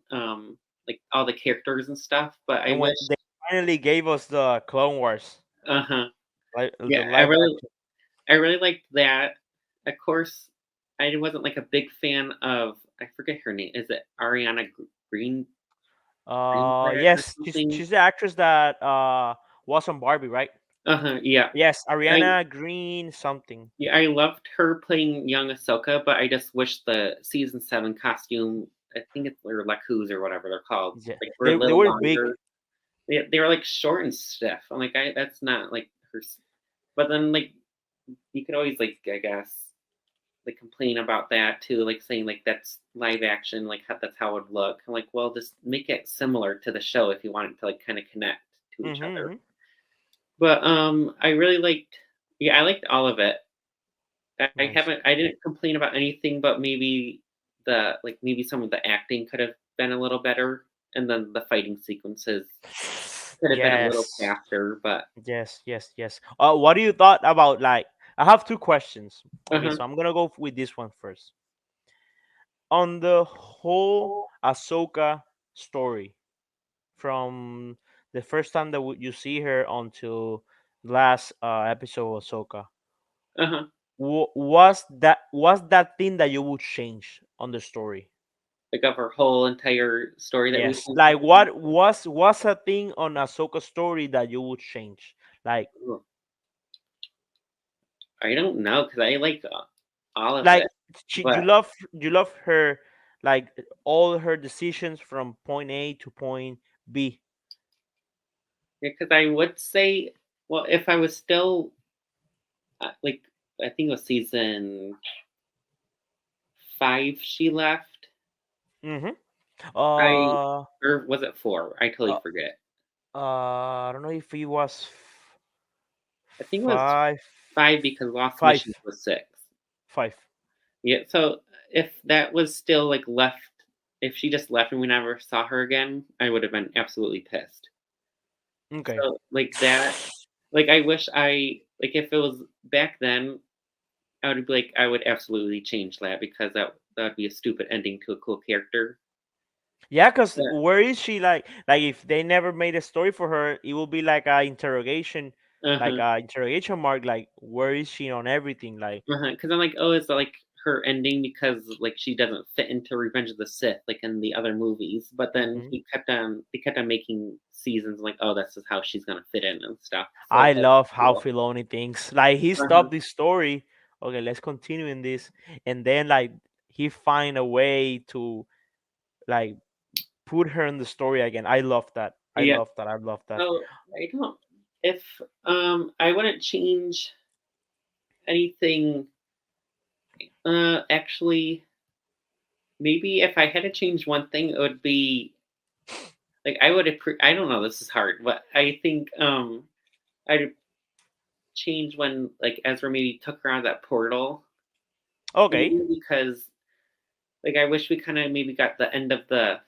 like all the characters and stuff. But I And when wish, they finally gave us the Clone Wars, uh huh, like yeah, the live action. I really liked that. Of course, I wasn't like a big fan of I forget her name. Is it Ariana Greenblatt or Yes, something? she's the actress that was on Barbie, right? Uh huh. Yeah. Yes, I Ariana Green something. yeah I loved her playing young Ahsoka, but I just wish the season 7 costume. I think it's or Lacus or whatever they're called. Yeah, Like were a they little were big. longer. They were like short and stiff. I'm like that's not like her. But then like you could always like I guess like complain about that too, like saying like that's live action, like how, that's how it would look. I'm like, well, just make it similar to the show if you want it to like kind of connect to each other. Mm-hmm. But I really liked, yeah, I liked all of it. Nice. I didn't complain about anything, but maybe the like maybe some of the acting could have been a little better, and then the fighting sequences could have been a little Yes. faster. But Yes, yes, yes. What do you thought about like? I have two questions. uh Okay, huh, so I'm gonna go with this one first. On the whole Ahsoka story, from the first time that you see her until last episode of Ahsoka, uh huh, was that thing that you would change on the story? like of her whole entire story that we've Yes, seen like so far. what was a thing on Ahsoka story that you would change? Like Ugh, I don't know because I like all of like it, you but love her, like all her decisions from point A to point B. because I would say, well, if I was still like I think it was season 5 she left. Mm-hmm. I Uh, or was it 4? I totally uh, forget. I don't know if it was I think it was five, 5 because Lost five, Missions was 6. 5. Yeah, so if that was still, like, left if she just left and we never saw her again, I would have been absolutely pissed. Okay. So, like, that like, I wish I like, if it was back then, I would be like, I would absolutely change that because that would be a stupid ending to a cool character. Yeah, cause Yeah. where is she? Like if they never made a story for her, it will be like a interrogation, like Uh-huh. a interrogation mark. Like where is she on everything? Like, Uh-huh, because 'cause I'm like, "Oh, is that, like, her ending because, like, she doesn't fit into Revenge of the Sith, like, in the other movies?" But then hmm they kept on making seasons like, "Oh, this is how she's gonna fit in and stuff." So I that's love how cool. Filoni thinks. Like he Uh-huh. stopped this story. Okay, let's continue in this, and then like he find a way to like put her in the story again. I love that. I Yeah. love that. I love that. So, I don't if, I wouldn't change anything, actually, maybe if I had to change one thing, it would be like, I don't know, this is hard, but I think, I'd change when like Ezra maybe took her out of that portal. Okay. Maybe because like I wish we kind of maybe got the end of the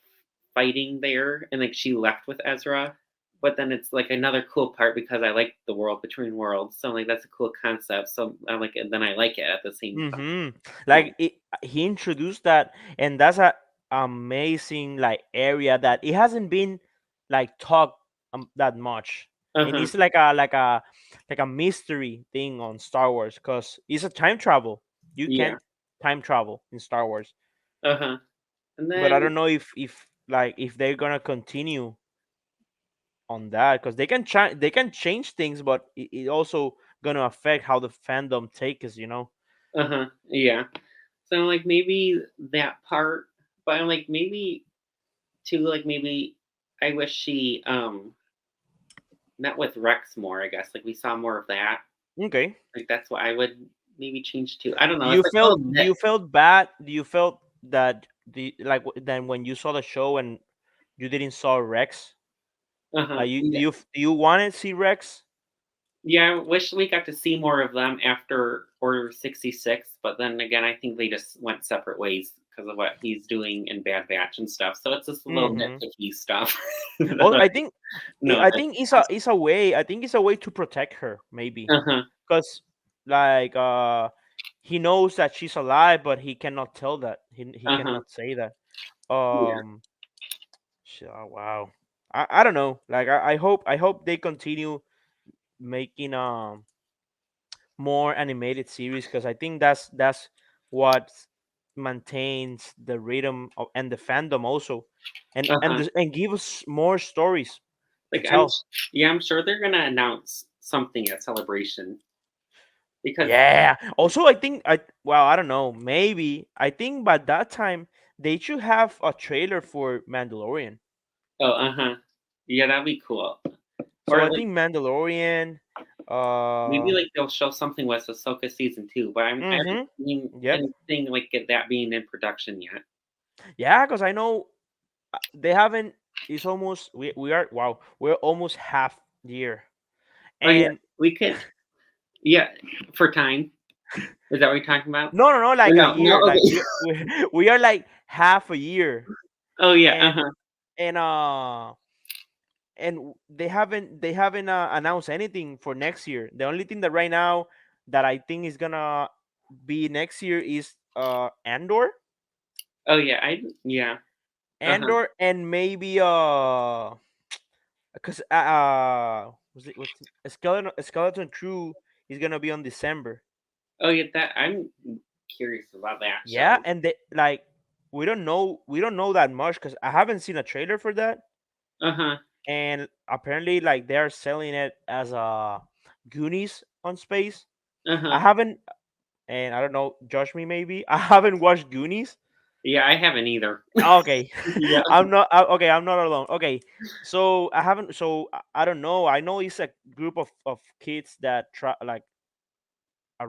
fighting there and like she left with Ezra. But then it's like another cool part because I like the world between worlds. So like that's a cool concept. So I'm like and then I like it at the same Mm-hmm. point. Like he introduced that, and that's a amazing like area that it hasn't been like talked that much, and Uh-huh. it's like a mystery thing on Star Wars because it's a time travel. You Yeah. can time travel in Star Wars, Uh-huh. And but I then don't know if they're gonna continue on that because they can change things, but it also gonna affect how the fandom takes. uh-huh. Yeah. So like maybe that part, but I'm like maybe too like maybe I wish she met with Rex more, I guess. Like we saw more of that. Okay. Like that's what I would maybe change to. I don't Do know. It's you like a felt little do nit. you felt bad? Do you felt that then when you saw the show and you didn't saw Rex? Uh-huh. Like you do Yeah. you do you want to see Rex? Yeah, I wish we got to see more of them after Order 66, but then again, I think they just went separate ways because of what he's doing in Bad Batch and stuff. So it's just a little Mm-hmm. nitpicky stuff. Oh, I think No, I that's think it's a way. I think it's a way to protect her, maybe, uh-huh. because like he knows that she's alive, but he cannot tell that. He Uh-huh. cannot say that. Yeah. Wow. I don't know. Like I hope they continue making more animated series because I think that's what maintains the rhythm and the fandom also, Uh-huh. and give us more stories to Like tell. yeah, I'm sure they're gonna announce something at Celebration because Yeah. Also, I think I don't know. Maybe I think by that time they should have a trailer for Mandalorian. oh, uh-huh. Yeah, that'd be cool. So Or I like think Mandalorian. Maybe Uh, like they'll show something with Ahsoka season 2, but I haven't mm-hmm. seen Yep. anything like that being in production yet. Yeah, because I know they haven't. It's almost we are wow. We're almost half year, Oh yeah, and we could. Yeah, for time. Is that what you're talking about? no, Or like a no, no. year. Like Okay. we are like half a year, Oh yeah. Uh and huh. and uh they haven't announced anything for next year. The only thing that right now that I think is gonna be next year is Andor, Oh yeah. Yeah. Uh huh. and maybe because was it what's skeleton crew is gonna be on December. Oh yeah. That I'm curious about that Yeah, show. and they like we don't know that much because I haven't seen a trailer for that, Uh huh. and apparently like they're selling it as a Goonies on space. Uh I huh. haven't, and I don't know, judge me maybe. I haven't watched Goonies. Yeah, I haven't either. Okay, Yeah. okay. I'm not alone. Okay, so I haven't. So I don't know. I know it's a group of kids that try like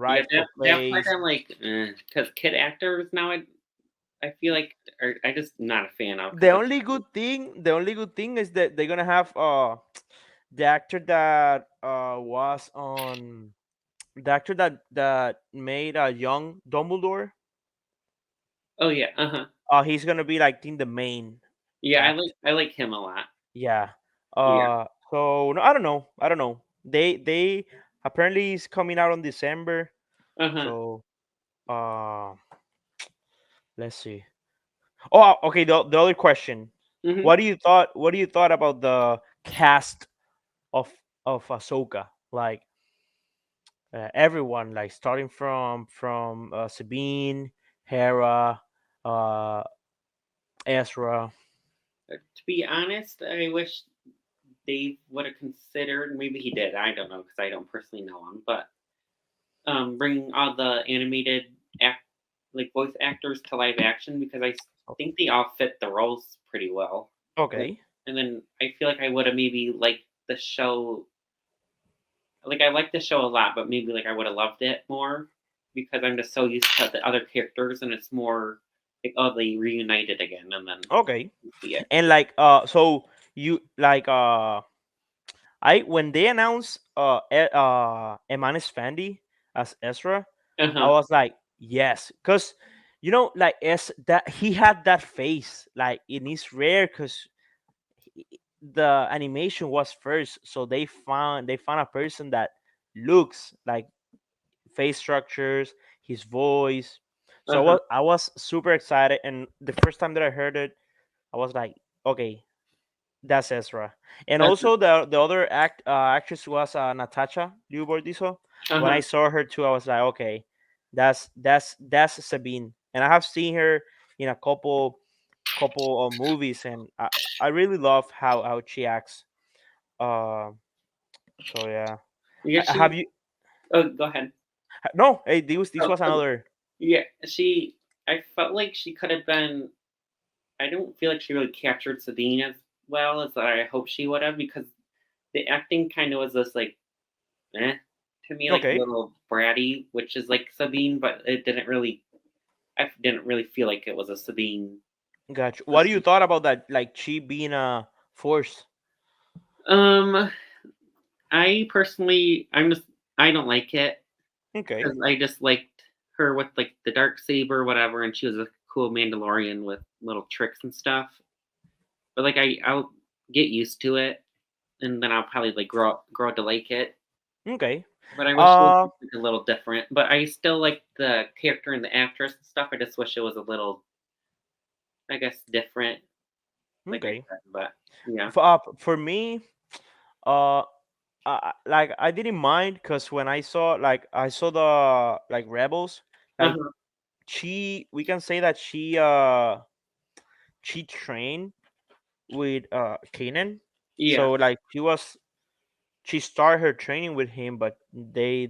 Yeah. arrive to a That part place. I'm like, because kid actors now I feel like are I just not a fan of The because only good thing, the only good thing is that they're gonna have the actor that made a young Dumbledore. oh yeah. Uh huh. He's gonna be like in the main Yeah, act. I like him a lot. Yeah. Yeah. So no, I don't know. I don't know. They apparently is coming out on December. Uh-huh. So uh, let's see. Oh, okay. The other question. Mhm. What do you thought about the cast of Ahsoka? Like everyone, like starting from Sabine, Hera, uh, Ezra. To be honest, I wish Dave would have considered, maybe he did, I don't know because I don't personally know him, but bringing all the animated act like voice actors to live action because think they all fit the roles pretty well. Like, Okay. and then I feel like I would have maybe liked the show. Like I like the show a lot, but maybe like I would have loved it more because I'm just so used to the other characters, and it's more like oh they reunited again, and then Okay. you see it. And like so you like I when they announced Emanis Fandi as Ezra, Uh I huh. was like, yes, because like that he had that face, like it is rare because the animation was first, so they found a person that looks like face structures, his voice. Uh So huh. I was super excited, and the first time that I heard it, I was like, okay, that's Ezra. And also the other actress was Natasha Liu Bordizo. Uh When I huh. saw her too, I was like, okay, that's Sabine. And I have seen her in a couple of movies, and I really love how she acts. Uh, so yeah, Yeah, have she. you? Oh, go ahead. No, hey, this Oh, was another. yeah, she. I felt like she could have been. I don't feel like she really captured Sabine as well as I hope she would have because the acting kind of was just like, eh, to me, like a Okay, little bratty, which is like Sabine, but it didn't really. I didn't really feel like it was a Sabine. gotcha. A What do you thought about that? Like she being a force? Um, I personally, I don't like it Okay, because I just liked her with like the dark saber, whatever, and she was a cool Mandalorian with little tricks and stuff. But like I'll get used to it, and then I'll probably like grow to like it. okay. But I wish it was Uh, like, a little different. But I still like the character and the actress and stuff. I just wish it was a little, I guess, different. Like I okay. said, but yeah. For me, uh, like I didn't mind because when I saw the like rebels, like Uh-huh. we can say that she trained with Kanan, Yeah. so like she started her training with him, but they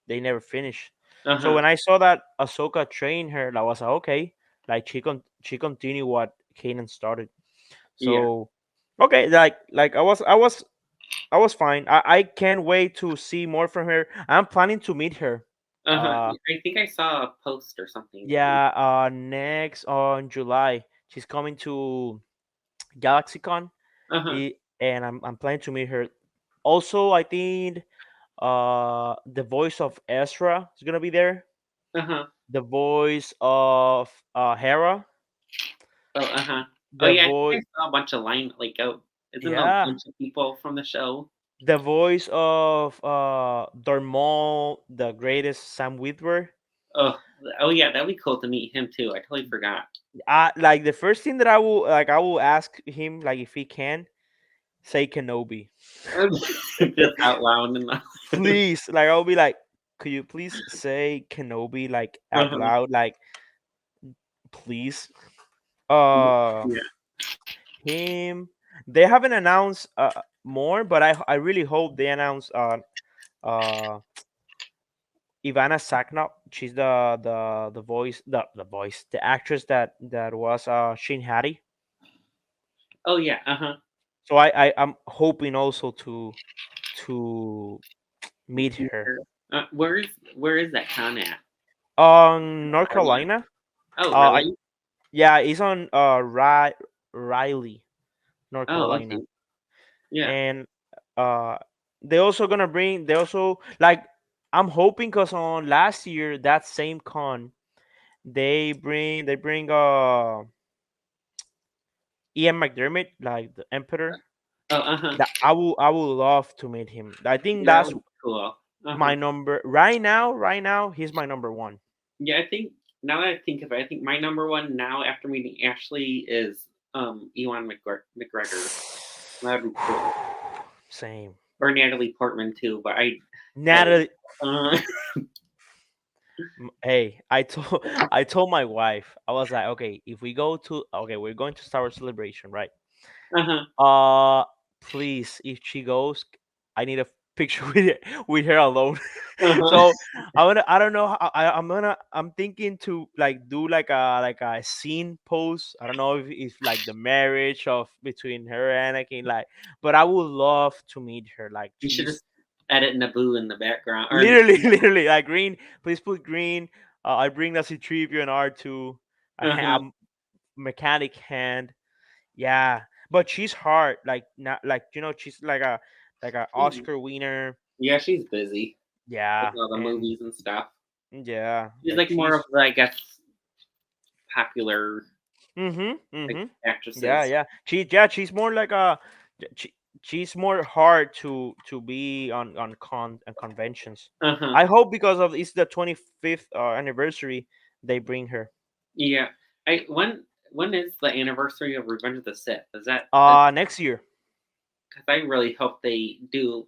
never finished. So Uh-huh. when I saw that Ahsoka trained her, I was like, okay, like she continued what Kanan started. Yeah. So okay, like I was I was fine. I can't wait to see more from her. I'm planning to meet her. Uh, I think I saw a post or something. yeah. Next on July, she's coming to GalaxyCon. Uh-huh. And I'm planning to meet her. Also, I think the voice of Ezra is gonna be there. Uh-huh. The voice of Hera. Oh, uh-huh. Oh The yeah, I think voice, I saw a bunch of line like isn't a yeah. bunch of people from the show? The voice of Dormont, the greatest Sam Witwer. Oh, oh yeah, that'd be cool to meet him too. I totally forgot. Like the first thing that I will ask him like if he can say Kenobi. Just out loud and Please, like I'll be like, could you please say Kenobi like out uh-huh. loud, like please. Uh, Yeah. him. They haven't announced more, but I really hope they announce uh Ivana Saknop. She's the voice, the actress that was Shin Hattie. Oh yeah, uh-huh. So I'm hoping also to meet her Where is that con at? on North Carolina? Carolina. Oh, I really? Yeah, it's on Riley, North Oh, Carolina, okay. Yeah. and uh they also like I'm hoping because on last year that same con they bring Ian McDermott, like the Emperor. Oh, uh-huh. That I would love to meet him. I think Yeah, that that's would be cool. Uh-huh. my number right now. Right now, he's my number one. Yeah, I think now that I think of it, I think my number one now after meeting Ashley is Ewan McGregor. That'd be cool. Same. Or Natalie Portman too, but that was Natalie, uh hey, I told my wife, I was like, okay, if we go to okay, we're going to Star Wars Celebration, right? uh-huh. Uh, please, if she goes, I need a picture with her alone. Uh-huh. So I don't know. I'm thinking to like do like a scene post. I don't know if like the marriage of between her and Anakin, like, but I would love to meet her. Like You should she's just edit Naboo in the background or in the literally literally like green. Please put green. I bring the C-3PO and R2. uh-huh. A mechanic hand. Yeah, but she's hard. Like not like she's like a She's, Oscar winner. yeah, she's busy with Yeah, all the and movies and stuff. yeah, She's like like more of she's. the, I guess, popular like Mhm. Yeah, actresses. yeah. She's more like a. She, she's more hard to be on conventions. Uh-huh. I hope because of it's the 25th anniversary they bring her. Yeah. When is the anniversary of Revenge of the Sith? Is that Next year. because I really hope they do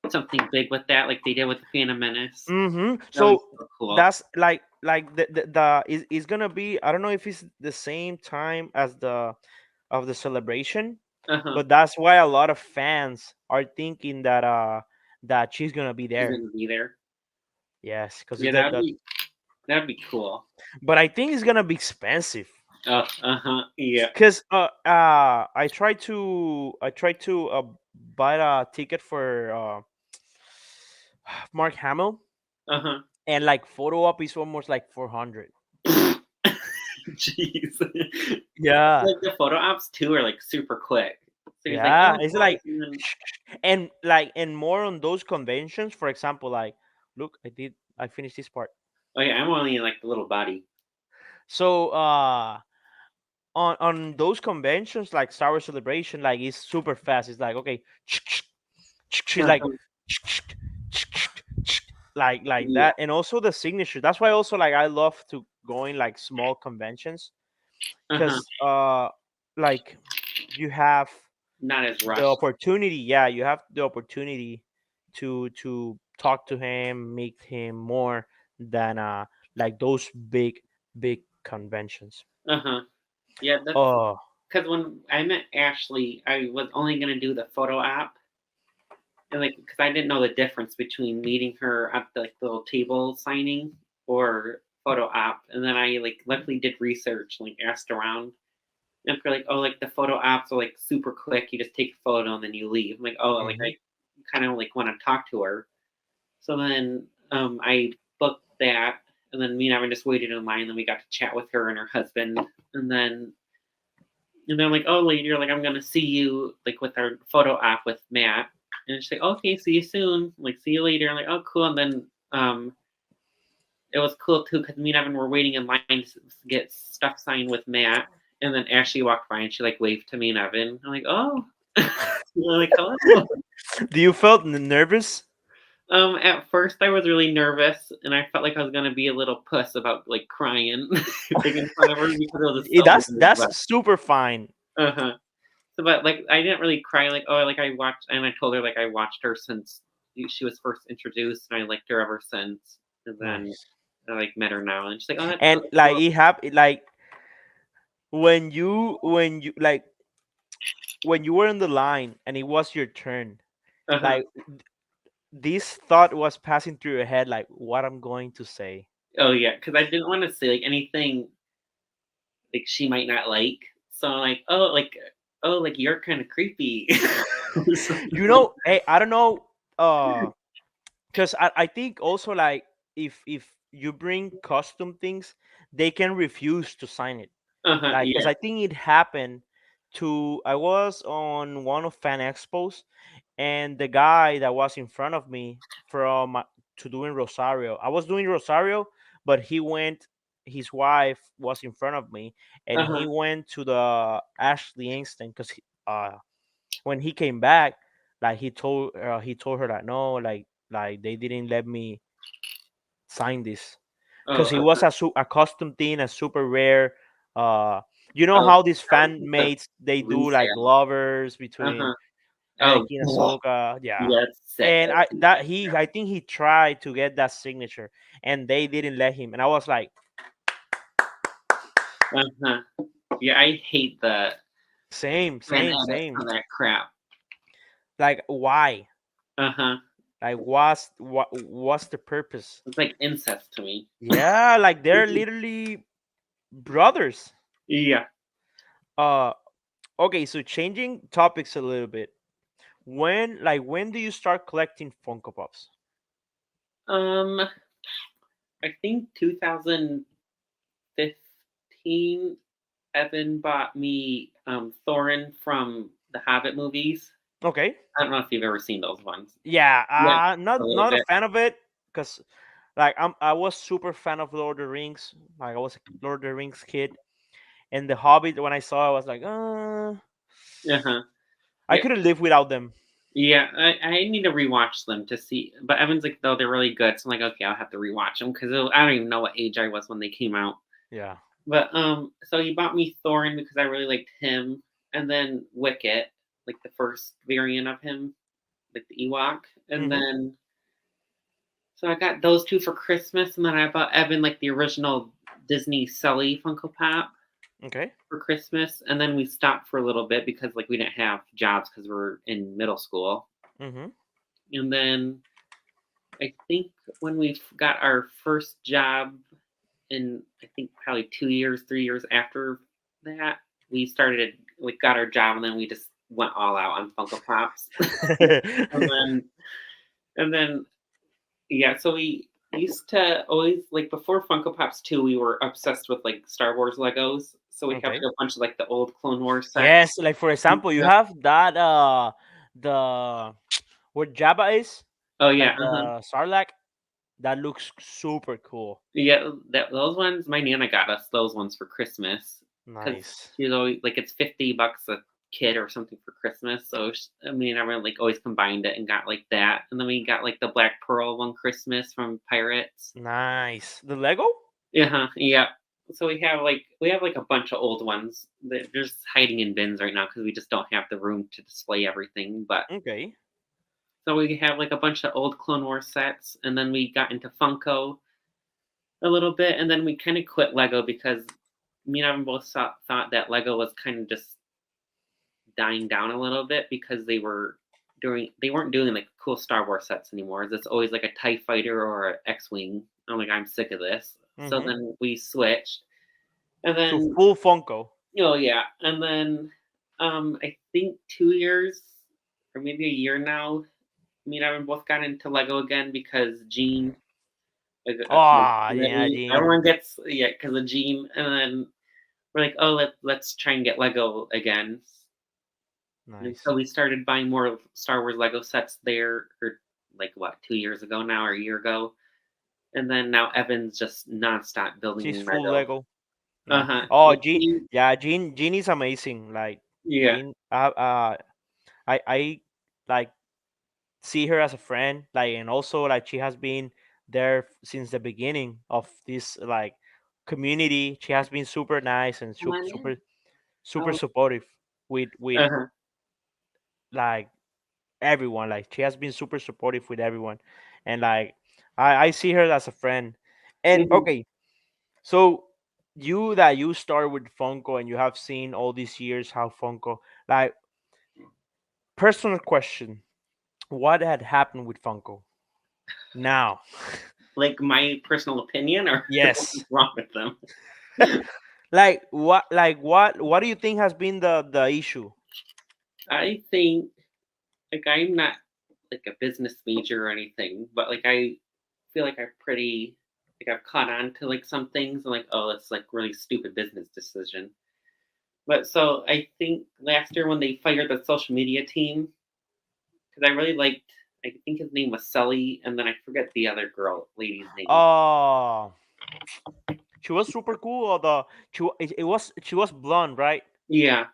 something big with that, like they did with the Phantom Menace. That would be So so cool. that's like the is gonna be. I don't know if it's the same time as the of the celebration, Uh huh. but that's why a lot of fans are thinking that she's gonna be She's there. gonna be there. Yes, because Yeah, it's the that'd be cool. but I think it's gonna be expensive. Oh, uh huh. Yeah. Because I tried to buy a ticket for Mark Hamill, Uh huh. and like photo op is almost like 400. Jeez. Yeah, Like the photo ops too are like super quick. So he's like, yeah, oh it's guys, like and then and like and more on those conventions. For example, like look, I finished this part. oh yeah, I'm only in like the little body. So on those conventions like Star Wars Celebration, like it's super fast. It's like okay, she's like Uh-huh. like Yeah. that, and also the signature. That's why also like I love to go in like small conventions Uh huh. because like you have Not as the rushed. opportunity. Yeah, you have the opportunity to talk to him, meet him more than like those big conventions. Uh huh. Yeah, that's Oh. because when I met Ashley, I was only gonna do the photo app, and like because I didn't know the difference between meeting her at the like, little table signing or photo app, and then I like luckily did research, like asked around, And for like, oh, like the photo ops are like super quick. You just take a photo and then you leave. I'm like, oh, like Hmm. I kind of like want to talk to her. So then I booked that, and then me and Evan just waited in line. And then we got to chat with her and her husband, and then I'm like, oh, later, like I'm gonna see you like with our photo op with Matt. And she's like, okay, see you soon. Like, see you later. I'm like, oh, cool. And then it was cool too because me and Evan were waiting in line to get stuff signed with Matt. And then Ashley walked by and she like waved to me and Evan. I'm like, oh, we're like, hello. Do you felt nervous? At first I was really nervous and I felt like I was gonna be a little puss about like crying like in front of her because it was so weird. That's super fine. Uh-huh. So, but like I didn't really cry like, oh, like I watched, and I told her like I watched her since she was first introduced and I liked her ever since. And then Nice. I like met her now and she's like, oh, that's And really like cool. it happened, like when you were in the line and it was your turn, Uh-huh. like this thought was passing through your head, like what I'm going to say. Oh yeah, because I didn't want to say like anything like she might not like. So I'm like, oh, like you're kind of creepy. Or something You like know, hey, I don't know, because I think also like if you bring custom things, they can refuse to sign it. uh-huh, Like, because yeah. I think it happened to I was on one of fan expos, and the guy that was in front of me from to doing Rosario, I was doing Rosario, but he went. His wife was in front of me, and he Uh-huh. went to the Ashley Instant because when he came back, like he told her that no, like they didn't let me sign this Oh, because it was a custom thing, a super rare. Uh, you know oh, how these that was fan just a mates they do like resale. lovers between Uh-huh. Oh, Anakin and Ahsoka, yeah. yeah, that's sick. And I think he tried to get that signature, and they didn't let him. And I was like, Uh-huh. Yeah, I hate the same, fan same, edit same. for that crap. Like, why? Uh-huh. Like, what's the purpose? It's like incest to me. Yeah, like they're literally brothers. Yeah. Uh, okay, so changing topics a little bit. When do you start collecting Funko Pops? Um, I think 2015, Evan bought me Thorin from the Hobbit movies. Okay. I don't know if you've ever seen those ones. Yeah, Yeah, a not little not a bit. fan of it because like I was super fan of Lord of the Rings. Like I was a Lord of the Rings kid, and the Hobbit when I saw it, I was like, Uh-huh. I Yeah. couldn't live without them. Yeah, I need to rewatch them to see. But Evan's like, though they're really good. So I'm like, okay, I'll have to rewatch them because I don't even know what age I was when they came out. Yeah. But so he bought me Thorin because I really liked him, and then Wicket, like the first variant of him, like the Ewok, and Mm-hmm. then so I got those two for Christmas, and then I bought Evan like the original Disney Sully Funko Pop Okay. for Christmas, and then we stopped for a little bit because like we didn't have jobs because we are in middle school, Mm-hmm. and then I think when we got our first job in I think probably 2 years, 3 years after that, we started we got our job and then we just went all out on Funko Pops. and then and then yeah, so we used to always like before Funko Pops too, we were obsessed with like Star Wars Legos. So we have Okay. a bunch of like the old Clone Wars sets. Yes, like for example, you have that the where Jabba is, Oh like yeah, uh-huh. the Sarlacc, that looks super cool. Yeah, those ones. My nana got us those ones for Christmas because Nice. she's always like it's $50 a kid or something for Christmas. So I mean, everyone like always combined it and got like that, and then we got like the Black Pearl one Christmas from Pirates. Nice. The Lego? Yeah, yeah. So we have like a bunch of old ones that they're just hiding in bins right now because we just don't have the room to display everything. But Okay. so we have like a bunch of old Clone Wars sets, and then we got into Funko a little bit, and then we kind of quit Lego because me and Evan both thought that Lego was kind of just dying down a little bit because they weren't doing like cool Star Wars sets anymore. It's always like a TIE fighter or an X-wing. I'm like, I'm sick of this. So Mm-hmm. then we switched, and So then full Funko. Oh yeah, and then I think 2 years or maybe a year now. Me and Evan both got into Lego again because Gene, Oh yeah, Jean. everyone gets yeah because of Gene, and then we're like, oh let's try and get Lego again. And so Nice. we started buying more Star Wars Lego sets there, or like what 2 years ago now or a year ago, and then now Evan's just nonstop She's building full Lego. Lego. Uh Yeah. huh. Oh, Jean. Yeah, Jean is amazing. Like Yeah. Jean. I like see her as a friend. Like, and also like she has been there since the beginning of this like community. She has been super nice and Come super on super in. super Oh. supportive with Uh huh. like everyone. Like she has been super supportive with everyone, and like I see her as a friend. And Hmm. okay, so you started with Funko and you have seen all these years how Funko, like, personal question, what had happened with Funko now? Like my personal opinion, or Yes. what's wrong with them? What do you think has been the issue? I think like I'm not like a business major or anything, but like I feel like I'm pretty like I've caught on to like some things and like oh it's like really stupid business decision. But so I think last year when they fired the social media team, because I really liked I think his name was Sully, and then I forget the other girl lady's name. Oh, she was super cool. Or she was blonde, right? Yeah.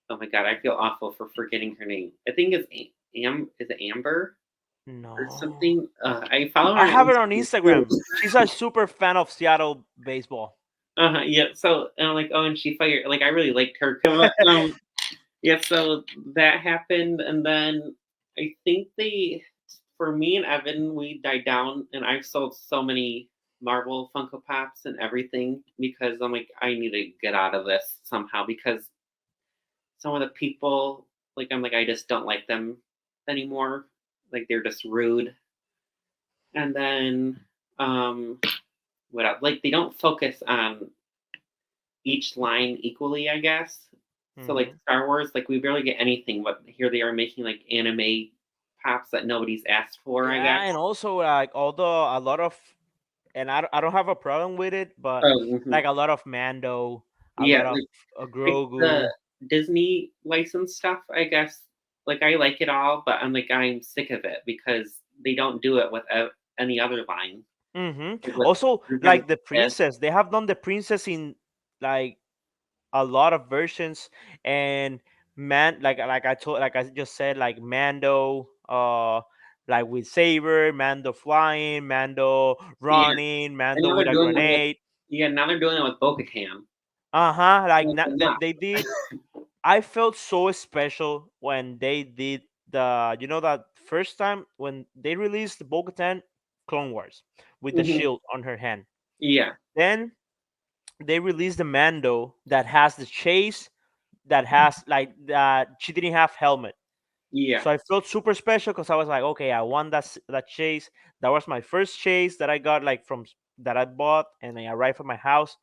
Oh my god, I feel awful for forgetting her name. I think it's is it Amber or No, something? I follow her I on have her on Instagram too. Instagram. She's a super fan of Seattle baseball. Uh-huh, yeah. So and I'm like, oh, and she fired. Like I really liked her. Yeah. So that happened, and then I think for me and Evan, we died down, and I've sold so many Marvel Funko Pops and everything because I'm like, I need to get out of this somehow because some of the people, like, I'm like, I just don't like them anymore. Like they're just rude, and then what else? Like they don't focus on each line equally, I guess. So like Hmm. Star Wars, like we barely get anything, but here they are making like anime pops that nobody's asked for, I Yeah, guess. and also like although a lot of, and I don't have a problem with it, but Oh, mhm. like a lot of Mando, a Yeah, lot of like the Grogu. Disney license stuff, I guess. Like I like it all, but I'm sick of it because they don't do it with any other line. Like with Also, Revenge of like the the Sith. princess, they have done the princess in like a lot of versions, and man, like I just said, like Mando, like with saber, Mando flying, Mando Yeah, running, and Mando now with they're a doing it with grenade. now they're doing it with Bo-Katan. Like Like enough. they did. I felt so special when they did that first time when they released the Bo-Katan Clone Wars with the Hmm. shield on her hand. Yeah, Then they released the Mando that has the chase, that has like that she didn't have helmet. yeah, So I felt super special because I was like, okay, I won that chase. That was my first chase that I got like that I bought and I arrived at my house.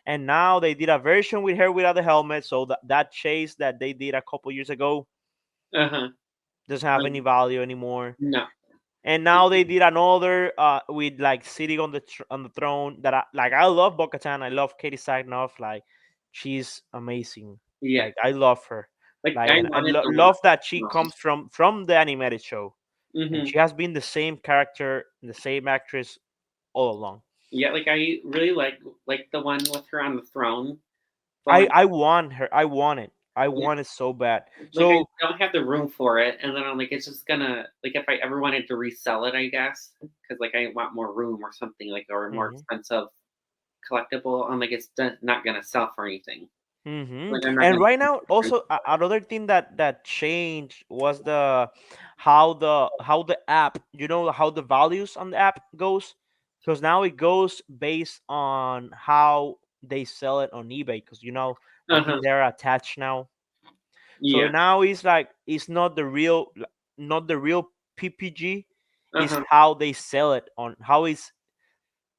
And now they did a version with her without the helmet, so that chase that they did a couple years ago uh-huh. doesn't have any value anymore. No. And now they did another with like sitting on on the throne that I love Bo-Katan. I love Katie Sacknoff. Like she's amazing. Yeah. Like I love her. Like Like I and I wanted the one. love that she comes from the animated show, and Hmm. she has been the same character, the same actress all along. Yeah, like I really like the one with her on the throne. I But I want her. I want it. I yeah, want it so bad. like I So don't have the room for it, and then I'm like, it's just gonna like if I ever wanted to resell it, I guess, because like I want more room or something like or a more mhm. expensive collectible. I'm like, it's not gonna sell for anything. Like I'm not And gonna. right now, also another thing that changed was how the app, how the values on the app goes, because now it goes based on how they sell it on eBay. Because I Uh huh. think they're attached now, so Yeah. now it's like it's not the real PPG, Uh is huh. how they sell it on how it's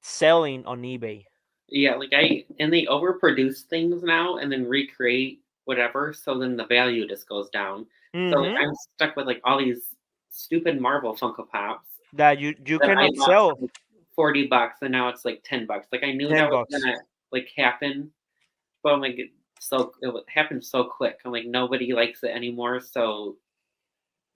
selling on eBay. Yeah, like I and they overproduce things now and then recreate whatever, so then the value just goes down. So like Mm-hmm. I'm stuck with like all these stupid Marvel Funko Pops That you that I cannot bought sell. for like $40 and now it's like $10. Like I knew that ten was bucks. gonna like happen, but I'm like happened so quick. I'm like nobody likes it anymore. So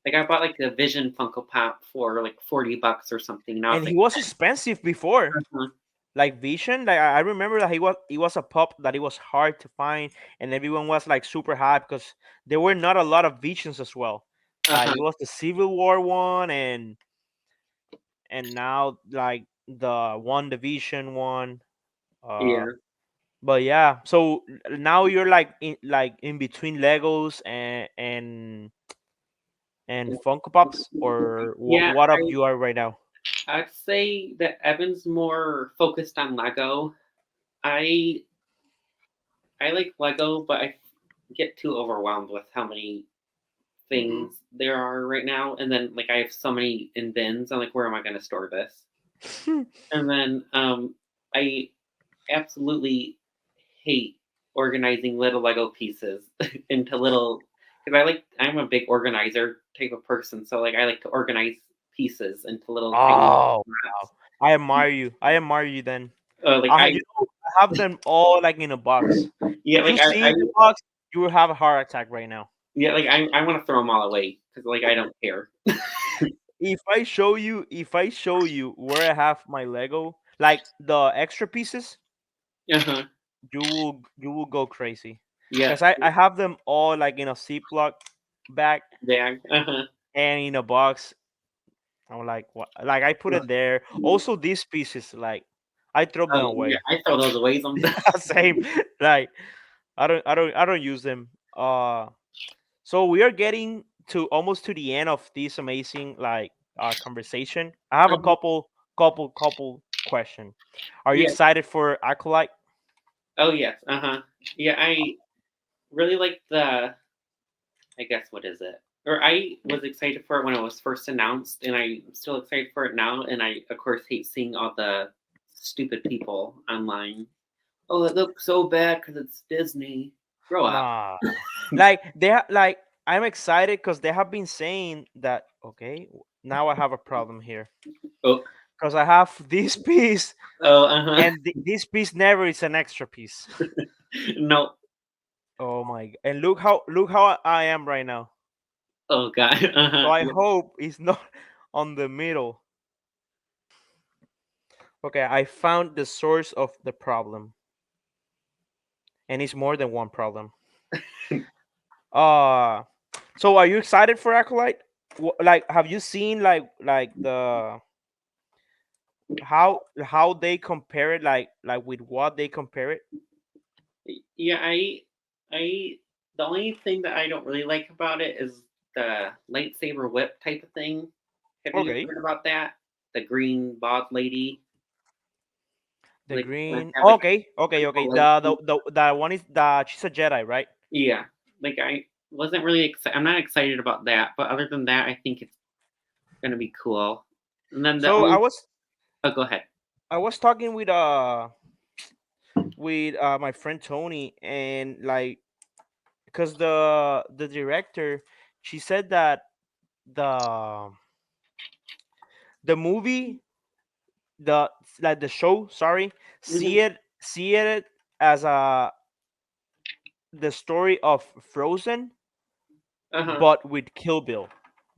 like I bought like a Vision Funko Pop for like $40 or something. Now And it's he like was expensive before. 10. Like Vision, like I remember that he was a pup that it was hard to find, and everyone was like super hyped because there were not a lot of Visions as well. Like Uh-huh. it was the Civil War one, and now like the one Division one. Uh, Yeah. but yeah, so now you're like in between Legos and Funko Pops, or Yeah, what up you are right now? I'd say that Evan's more focused on Lego. I I like Lego, but I get too overwhelmed with how many things there are right now. And then like I have so many in bins. I'm like, where am I going to store this? And then I absolutely hate organizing little Lego pieces into little because I'm a big organizer type of person. So like I like to organize pieces into little tiny Oh wow, spots. I admire you. I admire you then. Like I I have them all like in a box. yeah If like you see I the box, you will have a heart attack right now. yeah like I want to throw them all away because like I don't care. If I show you where I have my Lego, like the extra pieces, Uh-huh. you will go crazy. Yeah. Cause I have them all like in a Ziploc bag Bag. Uh-huh. and in a box. I'm like what? Like I put it there. Also, these pieces, like I throw them Yeah, away. I throw those away sometimes. Same. Like I don't use them. So we are getting to almost to the end of this amazing like conversation. I have a Uh-huh. couple question. Are you Yeah. excited for Acolyte? Oh yes. Uh-huh. Yeah, I really like the I guess what is it? Or I was excited for it when it was first announced, and I'm still excited for it now. And I, of course, hate seeing all the stupid people online. Oh, it looks so bad because it's Disney. Grow up. Nah. Like like I'm excited because they have been saying that. Okay, now I have a problem here Oh, because I have this piece oh, uh and this piece never is an extra piece. huh. No. Oh my! And look how I am right now. Oh God. Uh So huh. I Yeah. hope it's not on the middle. Okay, I found the source of the problem, and it's more than one problem. Uh so are you excited for Acolyte? Like, have you seen like the how they compare it, like with what they compare it? Yeah. I. The only thing that I don't really like about it is the lightsaber whip type of thing. Have you Okay, heard about that? The green bald lady, the like when green. have like Okay, okay, okay. purple lightning. The one is that she's a Jedi, right? Yeah, like I wasn't really excited. I'm not excited about that, but other than that, I think it's gonna be cool. And then the So I only was oh, go ahead. I was talking with my friend Tony, and like because the director, she said that the the movie the like the show, sorry, Hmm. see it as the story of Frozen, Uh huh. but with Kill Bill.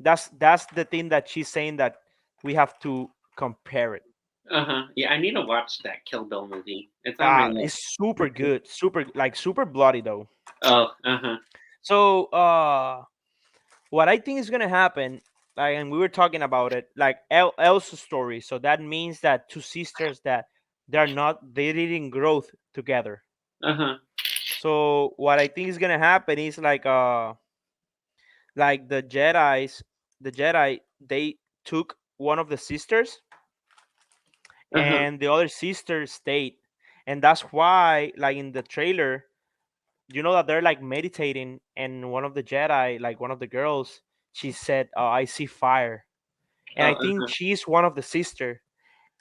That's the thing that she's saying, that we have to compare it. Uh huh. Yeah, I need to watch that Kill Bill movie. It's on my It's list. super good, super bloody though. Oh, uh huh. So what I think is gonna happen, like, and we were talking about it, like Elsa's story. So that means that two sisters that they didn't grow together. Uh huh. So what I think is gonna happen is like the Jedi, they took one of the sisters, Uh huh. and the other sister stayed, and that's why, like in the trailer, that they're like meditating, and one of the Jedi, like one of the girls, she said, "I see fire," and Oh, I think she's one of the sister,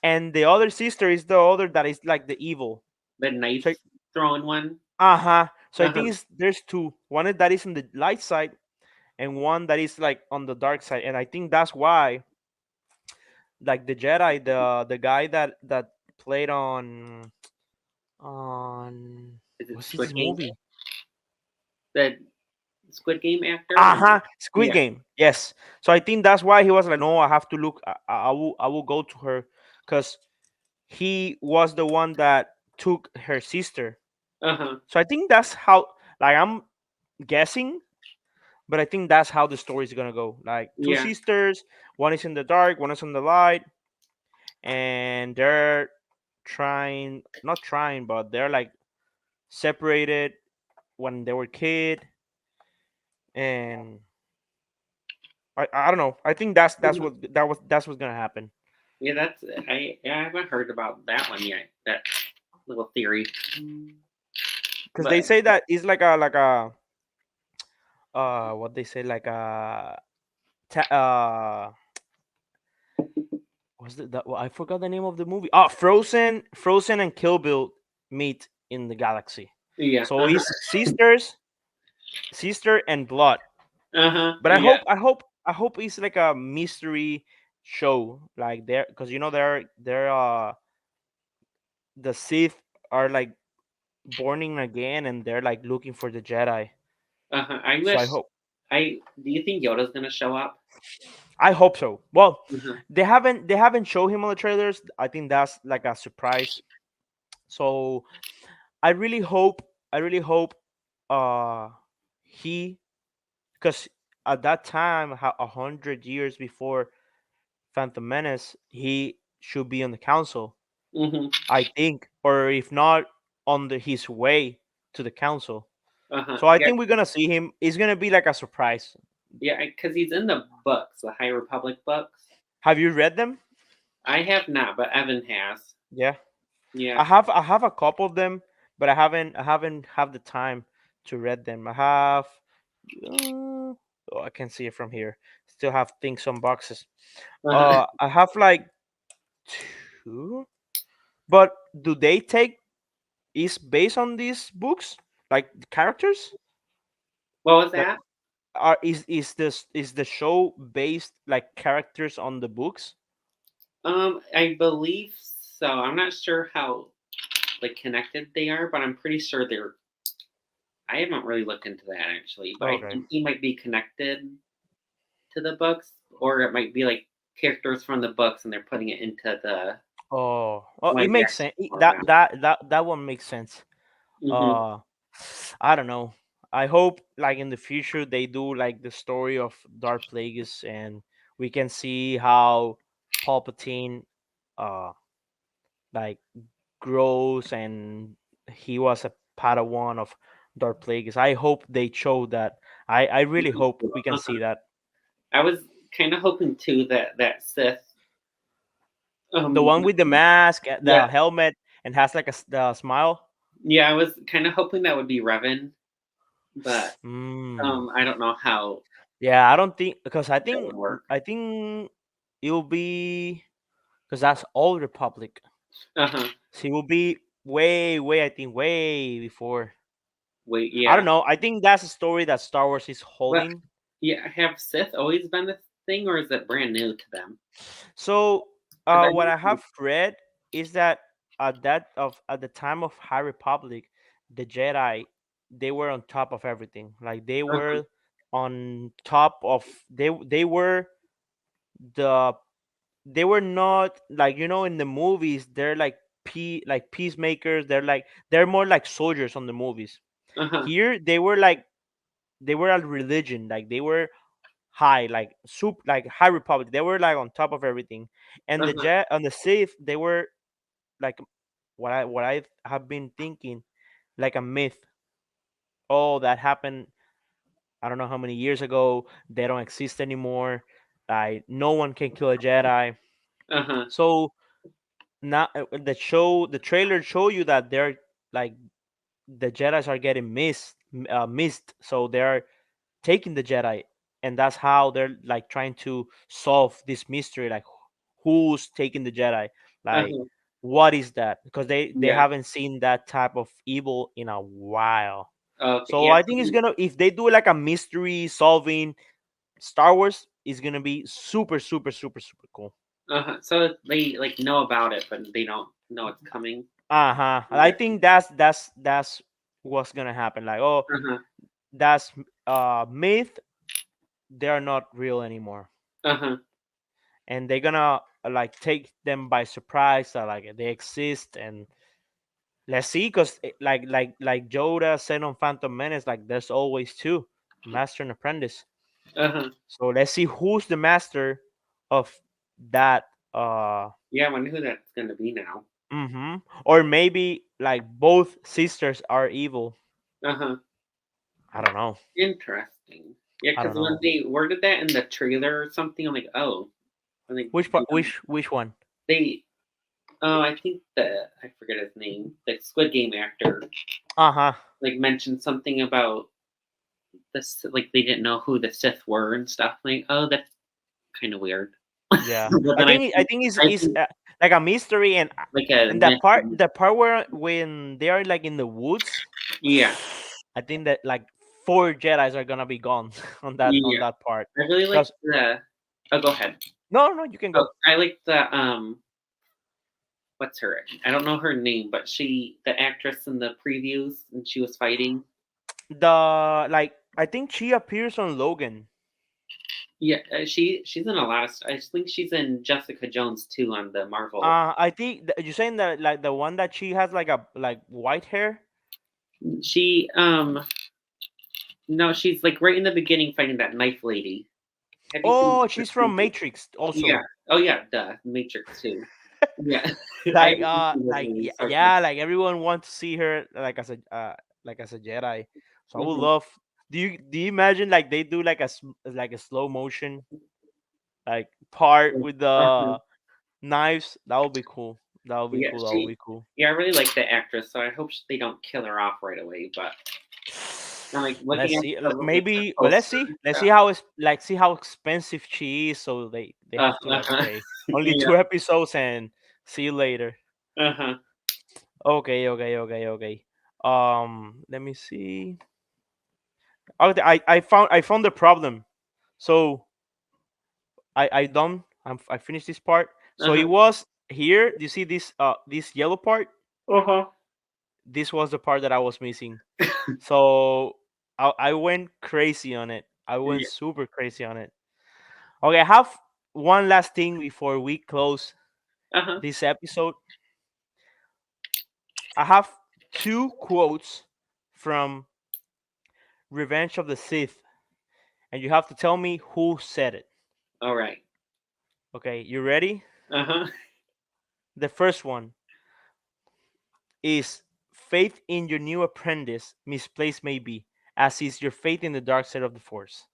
and the other sister is the other that is like the evil. the So knife throwing one. uh-huh. So I Uh think huh. it's there's two. One is that is in the light side and one that is like on the dark side. And I think that's why like the Jedi, the guy that played on Is it what's this Squid Game? movie? The Squid Game actor? Uh-huh. Squid Yeah. Game. Yes. So I think that's why he was like, no, I have to look. I will go to her because he was the one that took her sister. Uh huh. So I think that's how. Like I'm guessing, but I think that's how the story is gonna go. Like two Yeah. sisters, one is in the dark, one is in the light, and they're trying, not trying, but they're like separated when they were kid, and I don't know. I think Mhm. that's what's gonna happen. Yeah, I haven't heard about that one yet. That little theory, Because they but say that it's like a what they say like a ta- what's well, I forgot the name of the movie. Oh, Frozen and Kill Bill meet in the galaxy. yeah. So it's sister and blood. Uh huh. But Yeah. I hope it's like a mystery show, like there, because you know they're the Sith are like borning again, and they're like looking for the Jedi. Uh huh. I So wish. I Do you think Yoda's gonna show up? I hope so. Well, Uh huh. they haven't shown him on the trailers. I think that's like a surprise. So I really hope uh he, because at that time 100 years before Phantom Menace, he should be on the council, Mhm. I think, or if not, on his way to the council. Uh huh. So I Yeah. think we're gonna see him. It's gonna be like a surprise. Yeah. Because he's in the books, the High Republic books. Have you read them? I have not, but Evan has. Yeah, Yeah. I have a couple of them, but I haven't have the time to read them. I have. Oh, I can see it from here. Still have things on boxes. Uh huh. I have like two, but do they take is based on these books, like the characters What was that that? are is the show based like characters on the books? I believe so. I'm not sure how like connected they are, but I'm pretty sure they're. I haven't really looked into that actually, but I Okay. think he might be connected to the books, or it might be like characters from the books and they're putting it into the Oh, it live makes action sense. program. That one makes sense. Hmm. Uh, I don't know. I hope like in the future they do like the story of Darth Plagueis, and we can see how Palpatine uh like grows, and he was a Padawan of Darth Plagueis. I hope they show that. I really hope we can see that. I was kind of hoping too that Sith. The one with the mask, the Yeah, helmet, and has like the smile. yeah. I was kind of hoping that would be Revan, but Mm. I don't know how Yeah, I don't think because that would work. I think it'll be because that's Old Republic. Uh huh. So it will be way I think way before. Wait, I don't yeah. know. I think that's a story that Star Wars is But holding. yeah, have Sith always been a thing, or is it brand new to them? So Because I what know. I have read is that at the time of High Republic, the Jedi they were on top of everything. Like they Uh-huh, were on top of they were the they were not like in the movies they're like peacemakers. They're more like soldiers on the movies. uh-huh, Here they were a religion. Like they were high, like like High Republic. They were like on top of everything. And the uh-huh, jet on the Sith they were like what I have been thinking, like a myth. Oh, that happened. I don't know how many years ago. They don't exist anymore. Like no one can kill a Jedi. uh-huh, So now the trailer show you that they're like the Jedi's are getting missed, so they're taking the Jedi, and that's how they're like trying to solve this mystery, like who's taking the Jedi, like uh-huh. what is that, because they Yeah. haven't seen that type of evil in a while. Okay. So Yeah. I think it's gonna, if they do like a mystery solving Star Wars, is gonna be super super super super cool. So they like know about it, but they don't know it's coming. Uh-huh. I Yeah. think that's what's gonna happen. Like, oh, Uh-huh. that's myth. They are not real anymore, Uh-huh. and they're gonna like take them by surprise. Like they exist, and let's see, because like Yoda said on Phantom Menace, like there's always two, master and apprentice. Uh-huh. So let's see who's the master of that. Yeah, I wonder who that's gonna be now. Or maybe like both sisters are evil. Uh-huh. I don't know. Interesting. Yeah, I because don't when know. they worded that in the trailer or something, I'm like, oh, I'm like, Which part? Which one? they. Oh, I think I forget his name. The Squid Game actor Uh huh. like mentioned something about this, like they didn't know who the Sith were and stuff. Like, oh, that's kind of weird. Yeah. But I then think I think I it's think like a mystery, like a and mission. the part where when they are like in the woods, Yeah, I think that like four Jedi's are gonna be gone on yeah. that part. I really like Because the. Oh, go ahead. no, no, you can Oh, go. I like the what's her? I don't know her name, but the actress in the previews, and she was fighting. The like I think she appears on Logan. Yeah, she's in a lot of. I think she's in Jessica Jones too on the Marvel. I think you're saying that like the one that she has like a like white hair. She no, she's like right in the beginning fighting that knife lady. Have you seen Oh, the she's from preview? Matrix Yeah. also. Oh yeah, the Matrix too. Yeah, I haven't seen those movies. Yeah, So yeah, like everyone wants to see her like as a Jedi. So I would mhm. love. Do you imagine like they do like like a slow motion like part with Uh-huh. the knives? That would be cool. That would be Yeah, cool. That would be cool. yeah, I really like the actress, so I hope they don't kill her off right away. But I'm like looking Let's at see. the Maybe well, let's poster see. and Let's see stuff. how it's like see how expensive she is. So they have to like, Uh-huh. okay, only Yeah. two episodes and see you later. Uh-huh. Okay, okay, okay, okay. Let me see. Okay, I found the problem. So I finished this part. So it Uh-huh. was here. Do you see this yellow part? Uh-huh. This was the part that I was missing. So I went crazy on it. I went Yeah. super crazy on it. Okay, I have one last thing before we close Uh-huh. this episode. I have two quotes from Revenge of the Sith, and you have to tell me who said it. All right. Okay, you ready? Uh-huh. The first one is faith in your new apprentice, misplaced may be, as is your faith in the dark side of the force.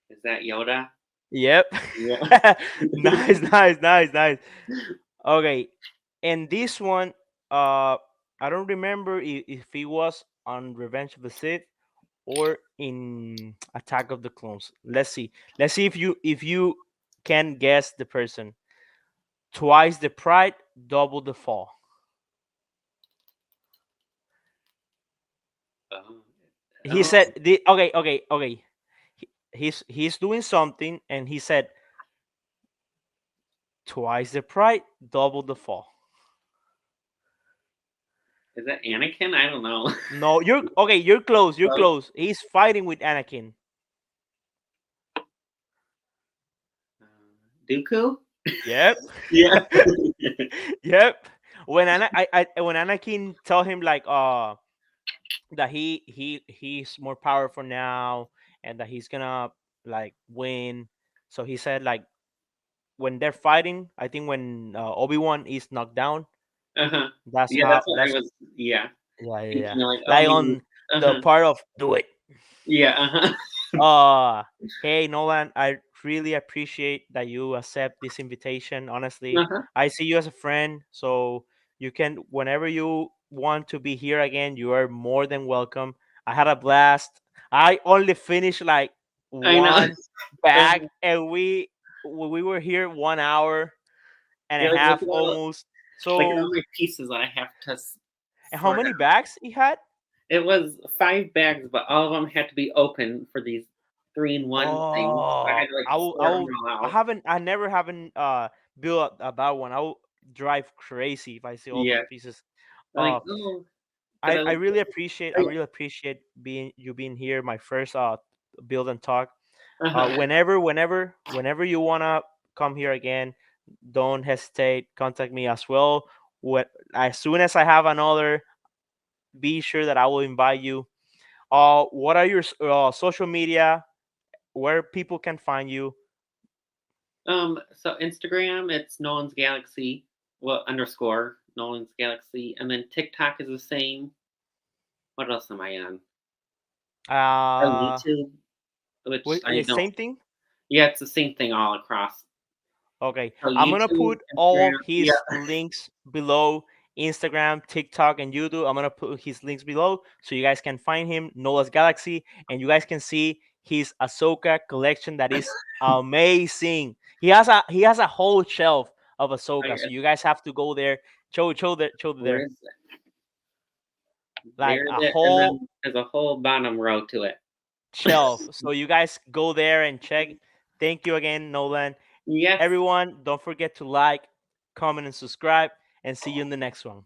Is that Yoda? Yep. Yeah. Nice, nice, nice, nice. Okay. And this one, I don't remember if it was on Revenge of the Sith or in Attack of the Clones. Let's see. Let's see if you can guess the person. Twice the pride, double the fall. Oh. He Oh. said okay, okay, okay. He's doing something and he said twice the pride, double the fall. Is that Anakin? I don't know. No, you're okay, you're close, you're Close. close. He's fighting with Anakin. Dooku? Yep. Yeah. Yep. When Anakin tell him like that he's more powerful now and that he's gonna like win. So he said like when they're fighting, I think when Obi-Wan is knocked down, Uh-huh. that's Yeah, how that's what I that's was, yeah, yeah, yeah, yeah. thinking like, oh, Like maybe. on the Uh-huh. part of do it. Yeah, uh-huh. Uh, hey Nolan, I really appreciate that you accept this invitation. Honestly, Uh-huh. I see you as a friend, so you can whenever you want to be here again, you are more than welcome. I had a blast. I only finished like I know. one bag, Uh-huh. and we were here 1 hour and a You're like, half look at all almost. Like all So, my pieces that I have to and how sort many out. bags he had? It was 5 bags, but all of them had to be open for these 3-in-1 things. So I Oh, had to, like, sort them all out. I never haven't built that one. I will drive crazy if I see all those Yeah. pieces. I'm like, Uh, "Oh," 'cause I looked I at really appreciate being here. My first build and talk. uh-huh. Whenever you wanna come here again, don't hesitate. Contact me as well. What As soon as I have another, be sure that I will invite you. What are your social media? Where people can find you? So Instagram, it's Nolan's Galaxy, well, underscore Nolan's Galaxy, and then TikTok is the same. What else am I on? Oh, Uh, YouTube, which I don't. Same thing. Yeah, it's the same thing all across. Okay, So I'm gonna YouTube, put all Instagram, yeah. his links below: Instagram, TikTok, and YouTube. I'm gonna put his links below so you guys can find him, Nola's Galaxy, and you guys can see his Ahsoka collection that is amazing. He has a whole shelf of I Ahsoka, so guess. you guys have to go there. Show Where there is it? like There's a it, and whole then there's a whole bottom row to it. shelf. So you guys go there and check. Thank you again, Nolan. Yes. Everyone, don't forget to like, comment, and subscribe, and see you in the next one.